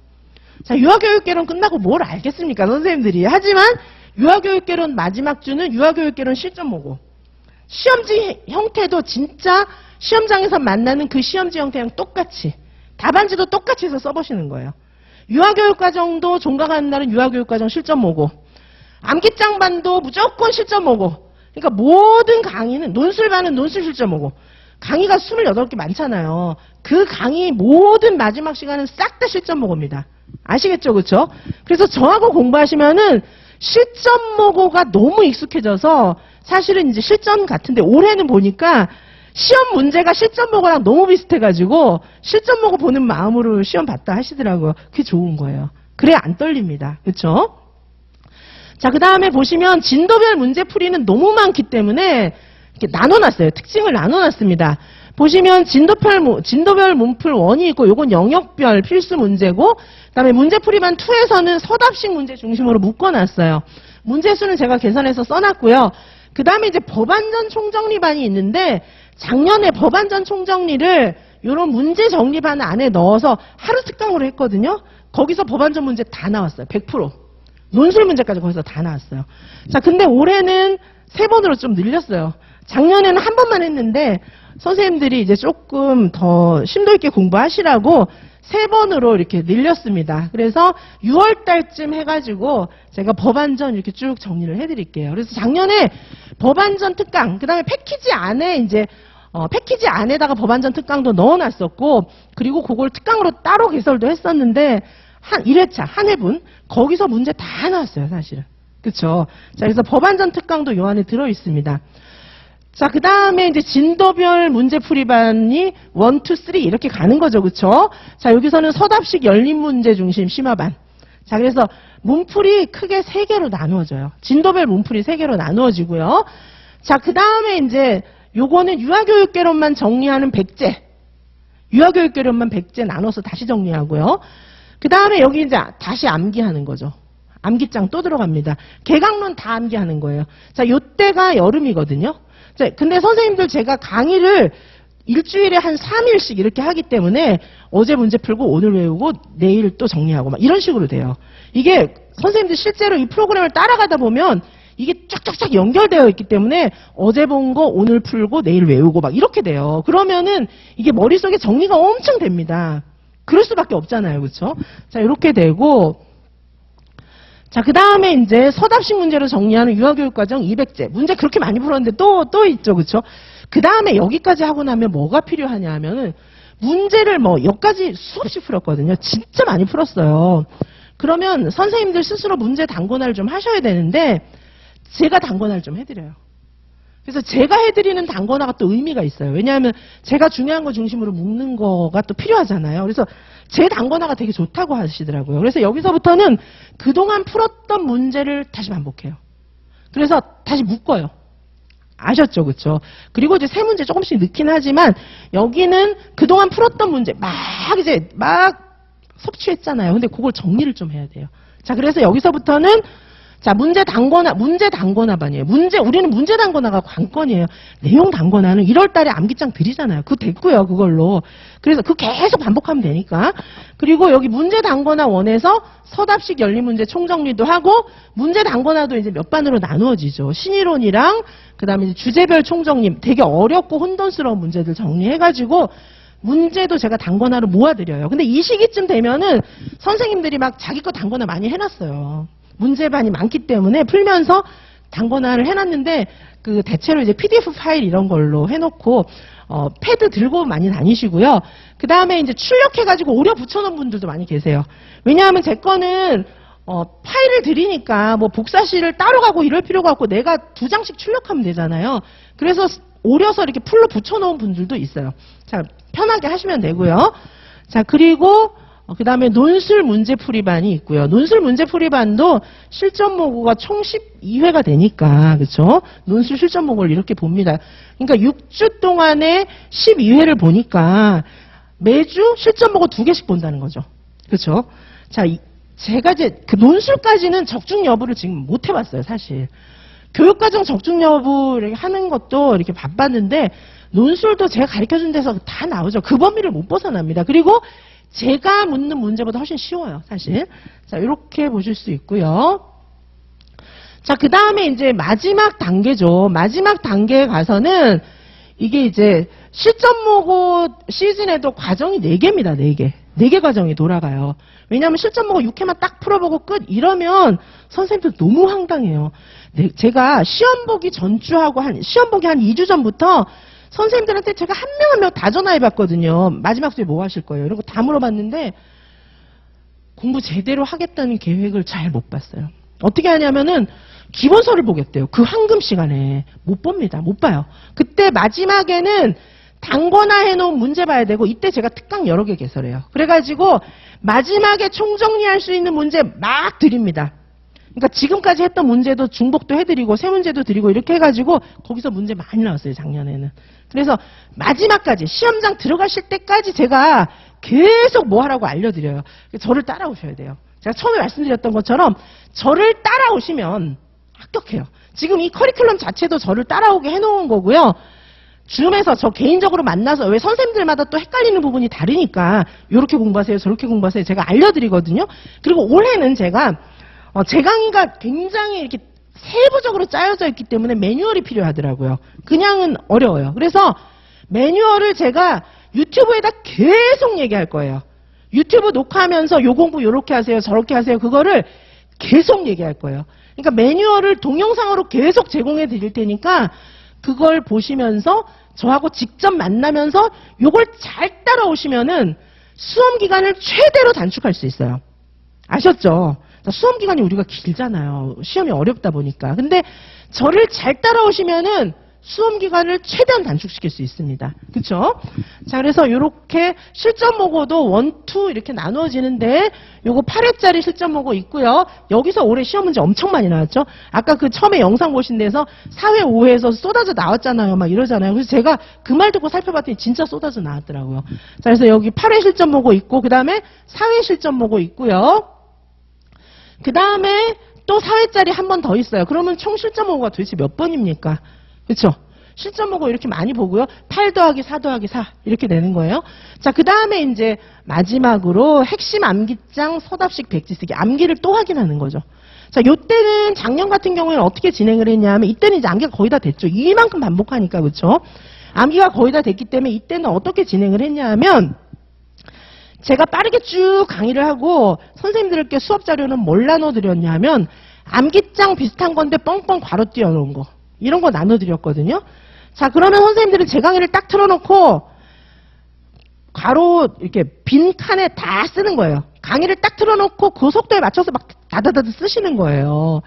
자, 유아교육개론 끝나고 뭘 알겠습니까, 선생님들이. 하지만 유아교육개론 마지막 주는 유아교육개론 실전 모고. 시험지 형태도 진짜 시험장에서 만나는 그 시험지 형태랑 똑같이 답안지도 똑같이 해서 써보시는 거예요. 유아교육과정도 종강하는 날은 유아교육과정 실전 모고, 암기장반도 무조건 실전 모고, 그러니까 모든 강의는 논술반은 논술 실전 모고, 강의가 28개 많잖아요. 그 강의 모든 마지막 시간은 싹 다 실전 모고입니다. 아시겠죠? 그쵸? 그래서 저하고 공부하시면은 실전 모고가 너무 익숙해져서 사실은 이제 실전 같은데 올해는 보니까 시험 문제가 실전 모고랑 너무 비슷해가지고 실전 모고 보는 마음으로 시험 봤다 하시더라고요. 그게 좋은 거예요. 그래야 안 떨립니다. 그쵸? 자, 그 다음에 보시면 진도별 문제풀이는 너무 많기 때문에 이렇게 나눠놨어요. 특징을 나눠놨습니다. 보시면 진도별 문풀 1이 있고 요건 영역별 필수 문제고, 그 다음에 문제풀이반 2에서는 서답식 문제 중심으로 묶어놨어요. 문제수는 제가 계산해서 써놨고요. 그 다음에 이제 법안전 총정리반이 있는데 작년에 법안전 총정리를 요런 문제 정리반 안에 넣어서 하루 특강으로 했거든요. 거기서 법안전 문제 다 나왔어요. 100%. 논술 문제까지 거기서 다 나왔어요. 자, 근데 올해는 3번으로 좀 늘렸어요. 작년에는 한 번만 했는데 선생님들이 이제 조금 더 심도 있게 공부하시라고 3번으로 이렇게 늘렸습니다. 그래서 6월 달쯤 해가지고 제가 법안전 이렇게 쭉 정리를 해드릴게요. 그래서 작년에 법안전 특강, 그 다음에 패키지 안에 이제 패키지 안에다가 법안전 특강도 넣어놨었고, 그리고 그걸 특강으로 따로 개설도 했었는데 한 1회차, 한 회분 거기서 문제 다 나왔어요, 사실은. 그쵸? 자, 그래서 법안전 특강도 요 안에 들어있습니다. 자, 그 다음에 이제 진도별 문제풀이반이 1, 2, 3 이렇게 가는 거죠. 그쵸? 자, 여기서는 서답식 열린 문제 중심 심화반. 자, 그래서 문풀이 크게 3개로 나누어져요. 진도별 문풀이 3개로 나누어지고요. 자, 그 다음에 이제 요거는 유아교육개론만 정리하는 100제. 유아교육개론만 100제 나눠서 다시 정리하고요. 그 다음에 여기 이제 다시 암기하는 거죠. 암기장 또 들어갑니다. 개강론 다 암기하는 거예요. 자, 요때가 여름이거든요. 자, 근데 선생님들 제가 강의를 일주일에 한 3일씩 이렇게 하기 때문에 어제 문제 풀고 오늘 외우고 내일 또 정리하고 막 이런 식으로 돼요. 이게 선생님들 실제로 이 프로그램을 따라가다 보면 이게 쫙쫙쫙 연결되어 있기 때문에 어제 본 거 오늘 풀고 내일 외우고 막 이렇게 돼요. 그러면은 이게 머릿속에 정리가 엄청 됩니다. 그럴 수밖에 없잖아요. 그렇죠? 자, 이렇게 되고, 자, 그 다음에 이제 서답식 문제로 정리하는 유아교육과정 200제. 문제 그렇게 많이 풀었는데 또 있죠. 그쵸? 그 다음에 여기까지 하고 나면 뭐가 필요하냐 하면은 문제를 뭐 여기까지 수없이 풀었거든요. 진짜 많이 풀었어요. 그러면 선생님들 스스로 문제 단권화를 좀 하셔야 되는데 제가 단권화를 좀 해드려요. 그래서 제가 해드리는 단권화가 또 의미가 있어요. 왜냐하면 제가 중요한 거 중심으로 묶는 거가 또 필요하잖아요. 그래서 제 단권화가 되게 좋다고 하시더라고요. 그래서 여기서부터는 그동안 풀었던 문제를 다시 반복해요. 그래서 다시 묶어요. 아셨죠? 그쵸? 그리고 이제 새 문제 조금씩 넣긴 하지만 여기는 그동안 풀었던 문제 막 섭취했잖아요. 근데 그걸 정리를 좀 해야 돼요. 자, 그래서 여기서부터는 자, 문제 단권화반이에요. 우리는 문제 단권화가 관건이에요. 내용 단권화는 1월 달에 암기장 드리잖아요. 그거 됐고요, 그걸로. 그래서 그거 계속 반복하면 되니까. 그리고 여기 문제 단권화 1에서 서답식 열린 문제 총정리도 하고, 문제 단권화도 이제 몇 반으로 나누어지죠. 신이론이랑, 그 다음에 이제 주제별 총정리, 되게 어렵고 혼돈스러운 문제들 정리해가지고, 문제도 제가 단권화로 모아드려요. 근데 이 시기쯤 되면은 선생님들이 막 자기 거 단권화 많이 해놨어요. 문제반이 많기 때문에 풀면서 단권화를 해놨는데 그 대체로 이제 PDF 파일 이런 걸로 해놓고 패드 들고 많이 다니시고요. 그 다음에 이제 출력해가지고 오려 붙여놓은 분들도 많이 계세요. 왜냐하면 제 거는 파일을 드리니까 뭐 복사실을 따로 가고 이럴 필요가 없고 내가 2장씩 출력하면 되잖아요. 그래서 오려서 이렇게 풀로 붙여놓은 분들도 있어요. 자, 편하게 하시면 되고요. 자, 그리고 그 다음에 논술 문제풀이반이 있고요. 논술 문제풀이반도 실전 모고가 총 12회가 되니까, 그쵸? 논술 실전 모고를 이렇게 봅니다. 그러니까 6주 동안에 12회를 보니까 매주 실전 모고 2개씩 본다는 거죠. 그쵸? 자, 제가 이제 그 논술까지는 적중 여부를 지금 못 해봤어요, 사실. 교육과정 적중 여부를 하는 것도 이렇게 바빴는데, 논술도 제가 가르쳐준 데서 다 나오죠. 그 범위를 못 벗어납니다. 그리고 제가 묻는 문제보다 훨씬 쉬워요, 사실. 자, 이렇게 보실 수 있고요. 자, 그 다음에 이제 마지막 단계죠. 마지막 단계에 가서는 이게 이제 실전 모고 시즌에도 과정이 4개입니다. 4개. 4개 과정이 돌아가요. 왜냐하면 실전 모고 6회만 딱 풀어보고 끝 이러면 선생님들 너무 황당해요. 네, 제가 시험 보기 전주하고 시험 보기 한 2주 전부터 선생님들한테 제가 한 명 한 명 다 전화해봤거든요. 마지막 수업에 뭐 하실 거예요? 이런 거 다 물어봤는데 공부 제대로 하겠다는 계획을 잘 못 봤어요. 어떻게 하냐면은 기본서를 보겠대요. 그 황금 시간에. 못 봅니다. 못 봐요. 그때 마지막에는 단거나 해놓은 문제 봐야 되고 이때 제가 특강 여러 개 개설해요. 그래가지고 마지막에 총정리할 수 있는 문제 막 드립니다. 그러니까 지금까지 했던 문제도 중복도 해드리고 새 문제도 드리고 이렇게 해가지고 거기서 문제 많이 나왔어요. 작년에는. 그래서 마지막까지 시험장 들어가실 때까지 제가 계속 뭐 하라고 알려드려요. 저를 따라오셔야 돼요. 제가 처음에 말씀드렸던 것처럼 저를 따라오시면 합격해요. 지금 이 커리큘럼 자체도 저를 따라오게 해놓은 거고요. 줌에서 저 개인적으로 만나서 왜 선생님들마다 또 헷갈리는 부분이 다르니까 이렇게 공부하세요, 저렇게 공부하세요. 제가 알려드리거든요. 그리고 올해는 제가 제 강의가 굉장히 이렇게 세부적으로 짜여져 있기 때문에 매뉴얼이 필요하더라고요. 그냥은 어려워요. 그래서 매뉴얼을 제가 유튜브에다 계속 얘기할 거예요. 유튜브 녹화하면서 요 공부 요렇게 하세요, 저렇게 하세요. 그거를 계속 얘기할 거예요. 그러니까 매뉴얼을 동영상으로 계속 제공해 드릴 테니까 그걸 보시면서 저하고 직접 만나면서 요걸 잘 따라오시면은 수험 기간을 최대로 단축할 수 있어요. 아셨죠? 수험 기간이 우리가 길잖아요. 시험이 어렵다 보니까. 근데 저를 잘 따라오시면은 수험 기간을 최대한 단축시킬 수 있습니다. 그쵸? 자, 그래서 요렇게 실전 모고도 1, 2 이렇게 나누어지는데 요거 8회짜리 실전 모고 있고요. 여기서 올해 시험 문제 엄청 많이 나왔죠? 아까 그 처음에 영상 보신 데서 4회, 5회에서 쏟아져 나왔잖아요. 막 이러잖아요. 그래서 제가 그 말 듣고 살펴봤더니 진짜 쏟아져 나왔더라고요. 자, 그래서 여기 8회 실전 모고 있고 그 다음에 4회 실전 모고 있고요. 그 다음에 또 4회짜리 한 번 더 있어요. 그러면 총 실전 모고가 도대체 몇 번입니까? 그렇죠? 실전 모고 이렇게 많이 보고요. 8 더하기 4 더하기 4 이렇게 되는 거예요. 자, 그 다음에 이제 마지막으로 핵심 암기장 서답식 백지 쓰기. 암기를 또 확인하는 거죠. 자, 요때는 작년 같은 경우에는 어떻게 진행을 했냐면 이때는 이제 암기가 거의 다 됐죠. 이만큼 반복하니까 그렇죠? 암기가 거의 다 됐기 때문에 이때는 어떻게 진행을 했냐면 제가 빠르게 쭉 강의를 하고 선생님들께 수업 자료는 뭘 나눠드렸냐면 암기장 비슷한 건데 뻥뻥 괄호 띄워놓은 거. 이런 거 나눠드렸거든요. 자, 그러면 선생님들은 제 강의를 딱 틀어놓고 괄호 이렇게 빈 칸에 다 쓰는 거예요. 강의를 딱 틀어놓고 그 속도에 맞춰서 막 다다다다 쓰시는 거예요.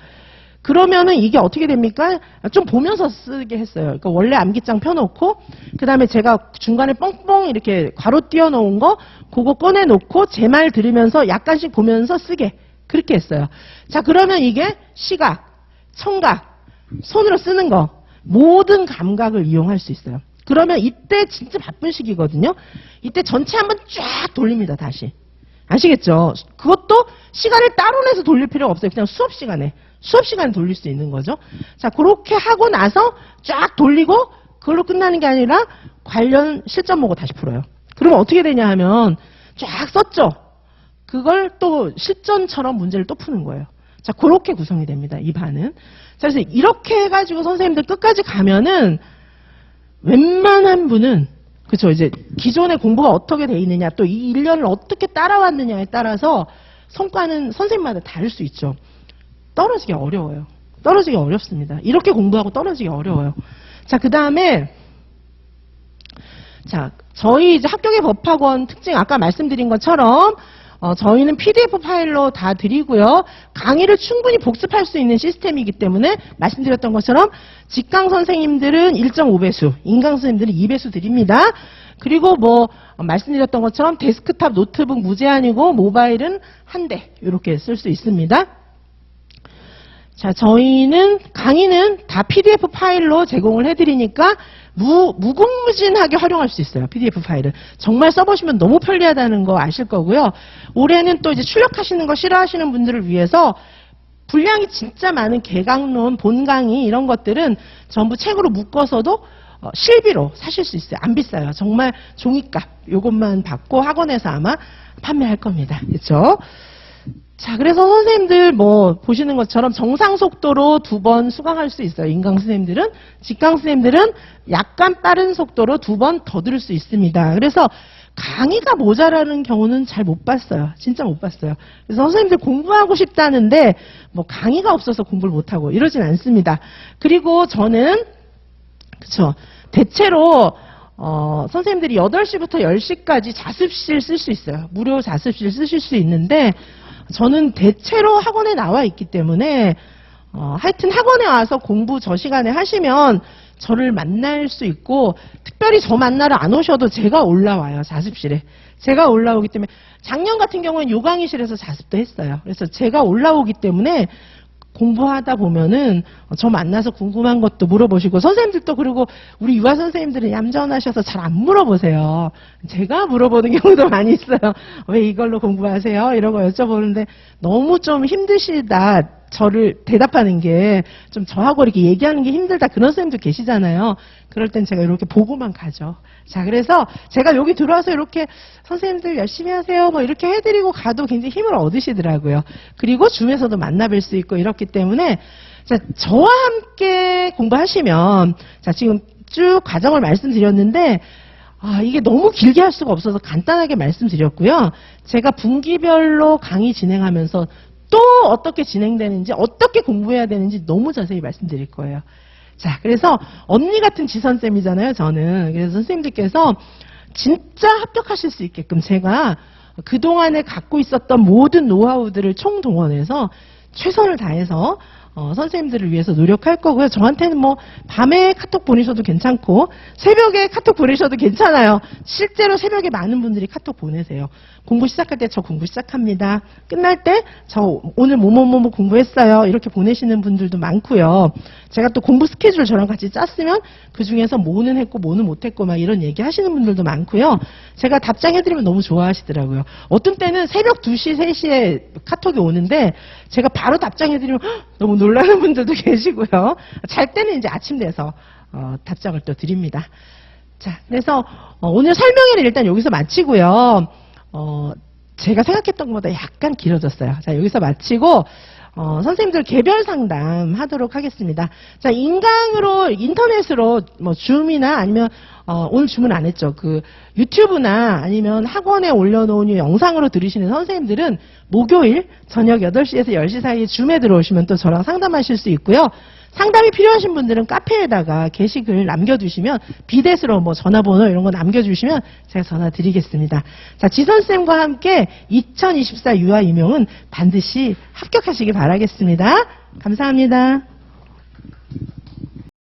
그러면은 이게 어떻게 됩니까? 좀 보면서 쓰게 했어요. 그러니까 원래 암기장 펴놓고 그 다음에 제가 중간에 뻥뻥 이렇게 괄호 띄워놓은 거 그거 꺼내놓고 제 말 들으면서 약간씩 보면서 쓰게 그렇게 했어요. 자, 그러면 이게 시각, 청각, 손으로 쓰는 거 모든 감각을 이용할 수 있어요. 그러면 이때 진짜 바쁜 시기거든요. 이때 전체 한번 쫙 돌립니다. 다시. 아시겠죠? 그것도 시간을 따로 내서 돌릴 필요가 없어요. 그냥 수업 시간에 돌릴 수 있는 거죠. 자, 그렇게 하고 나서 쫙 돌리고 그걸로 끝나는 게 아니라 관련 실전 모고 다시 풀어요. 그러면 어떻게 되냐 하면 쫙 썼죠? 그걸 또 실전처럼 문제를 또 푸는 거예요. 자, 그렇게 구성이 됩니다. 이 반은. 자, 그래서 이렇게 해가지고 선생님들 끝까지 가면은 웬만한 분은 그쵸 이제 기존의 공부가 어떻게 돼 있느냐 또 이 1년을 어떻게 따라왔느냐에 따라서 성과는 선생님마다 다를 수 있죠. 떨어지기 어려워요. 떨어지기 어렵습니다. 이렇게 공부하고 떨어지기 어려워요. 자, 그 다음에 자, 저희 이제 합격의 법학원 특징 아까 말씀드린 것처럼 저희는 PDF 파일로 다 드리고요. 강의를 충분히 복습할 수 있는 시스템이기 때문에 말씀드렸던 것처럼 직강 선생님들은 1.5배수, 인강 선생님들은 2배수 드립니다. 그리고 뭐 말씀드렸던 것처럼 데스크탑 노트북 무제한이고 모바일은 한 대 이렇게 쓸 수 있습니다. 자, 저희는 강의는 다 PDF 파일로 제공을 해드리니까 무궁무진하게 활용할 수 있어요. PDF 파일을. 정말 써보시면 너무 편리하다는 거 아실 거고요. 올해는 또 이제 출력하시는 거 싫어하시는 분들을 위해서 분량이 진짜 많은 개강론, 본강의 이런 것들은 전부 책으로 묶어서도 실비로 사실 수 있어요. 안 비싸요. 정말 종이값 요것만 받고 학원에서 아마 판매할 겁니다. 그렇죠? 자, 그래서 선생님들 뭐 보시는 것처럼 정상 속도로 2번 수강할 수 있어요. 인강 선생님들은. 직강 선생님들은 약간 빠른 속도로 2번 더 들을 수 있습니다. 그래서 강의가 모자라는 경우는 잘 못 봤어요. 진짜 못 봤어요. 그래서 선생님들 공부하고 싶다는데 뭐 강의가 없어서 공부를 못하고 이러진 않습니다. 그리고 저는 그쵸, 대체로 선생님들이 8시부터 10시까지 자습실 쓸 수 있어요. 무료 자습실 쓰실 수 있는데 저는 대체로 학원에 나와 있기 때문에 하여튼 학원에 와서 공부 저 시간에 하시면 저를 만날 수 있고, 특별히 저 만나러 안 오셔도 제가 올라와요, 자습실에. 제가 올라오기 때문에 작년 같은 경우는 요강의실에서 자습도 했어요. 그래서 제가 올라오기 때문에 공부하다 보면은 저 만나서 궁금한 것도 물어보시고, 선생님들도 그리고 우리 유아 선생님들은 얌전하셔서 잘 안 물어보세요. 제가 물어보는 경우도 많이 있어요. 왜 이걸로 공부하세요? 이런 거 여쭤보는데 너무 좀 힘드시다. 저를 대답하는 게 좀 저하고 이렇게 얘기하는 게 힘들다. 그런 선생님도 계시잖아요. 그럴 땐 제가 이렇게 보고만 가죠. 자, 그래서 제가 여기 들어와서 이렇게 선생님들 열심히 하세요. 뭐 이렇게 해드리고 가도 굉장히 힘을 얻으시더라고요. 그리고 줌에서도 만나뵐 수 있고 이렇기 때문에 자, 저와 함께 공부하시면 자, 지금 쭉 과정을 말씀드렸는데 이게 너무 길게 할 수가 없어서 간단하게 말씀드렸고요. 제가 분기별로 강의 진행하면서 또 어떻게 진행되는지, 어떻게 공부해야 되는지 너무 자세히 말씀드릴 거예요. 자, 그래서 언니 같은 지선쌤이잖아요, 저는. 그래서 선생님들께서 진짜 합격하실 수 있게끔 제가 그동안에 갖고 있었던 모든 노하우들을 총동원해서 최선을 다해서 선생님들을 위해서 노력할 거고요. 저한테는 뭐 밤에 카톡 보내셔도 괜찮고 새벽에 카톡 보내셔도 괜찮아요. 실제로 새벽에 많은 분들이 카톡 보내세요. 공부 시작할 때 저 공부 시작합니다. 끝날 때 저 오늘 뭐뭐뭐 공부했어요. 이렇게 보내시는 분들도 많고요. 제가 또 공부 스케줄 저랑 같이 짰으면 그중에서 뭐는 했고 뭐는 못했고 막 이런 얘기 하시는 분들도 많고요. 제가 답장해드리면 너무 좋아하시더라고요. 어떤 때는 새벽 2시, 3시에 카톡이 오는데 제가 바로 답장해드리면 너무 놀라는 분들도 계시고요. 잘 때는 이제 아침 돼서 답장을 또 드립니다. 자, 그래서 오늘 설명회를 일단 여기서 마치고요. 제가 생각했던 것보다 약간 길어졌어요. 자, 여기서 마치고 선생님들 개별 상담 하도록 하겠습니다. 자, 인강으로 인터넷으로 뭐 줌이나 아니면 오늘 줌은 안 했죠. 그 유튜브나 아니면 학원에 올려놓은 영상으로 들으시는 선생님들은 목요일 저녁 8시에서 10시 사이에 줌에 들어오시면 또 저랑 상담하실 수 있고요. 상담이 필요하신 분들은 카페에다가 게시글 남겨두시면 비대스로 뭐 전화번호 이런 거 남겨주시면 제가 전화 드리겠습니다. 자, 지선쌤과 함께 2024 유아 임용은 반드시 합격하시기 바라겠습니다. 감사합니다.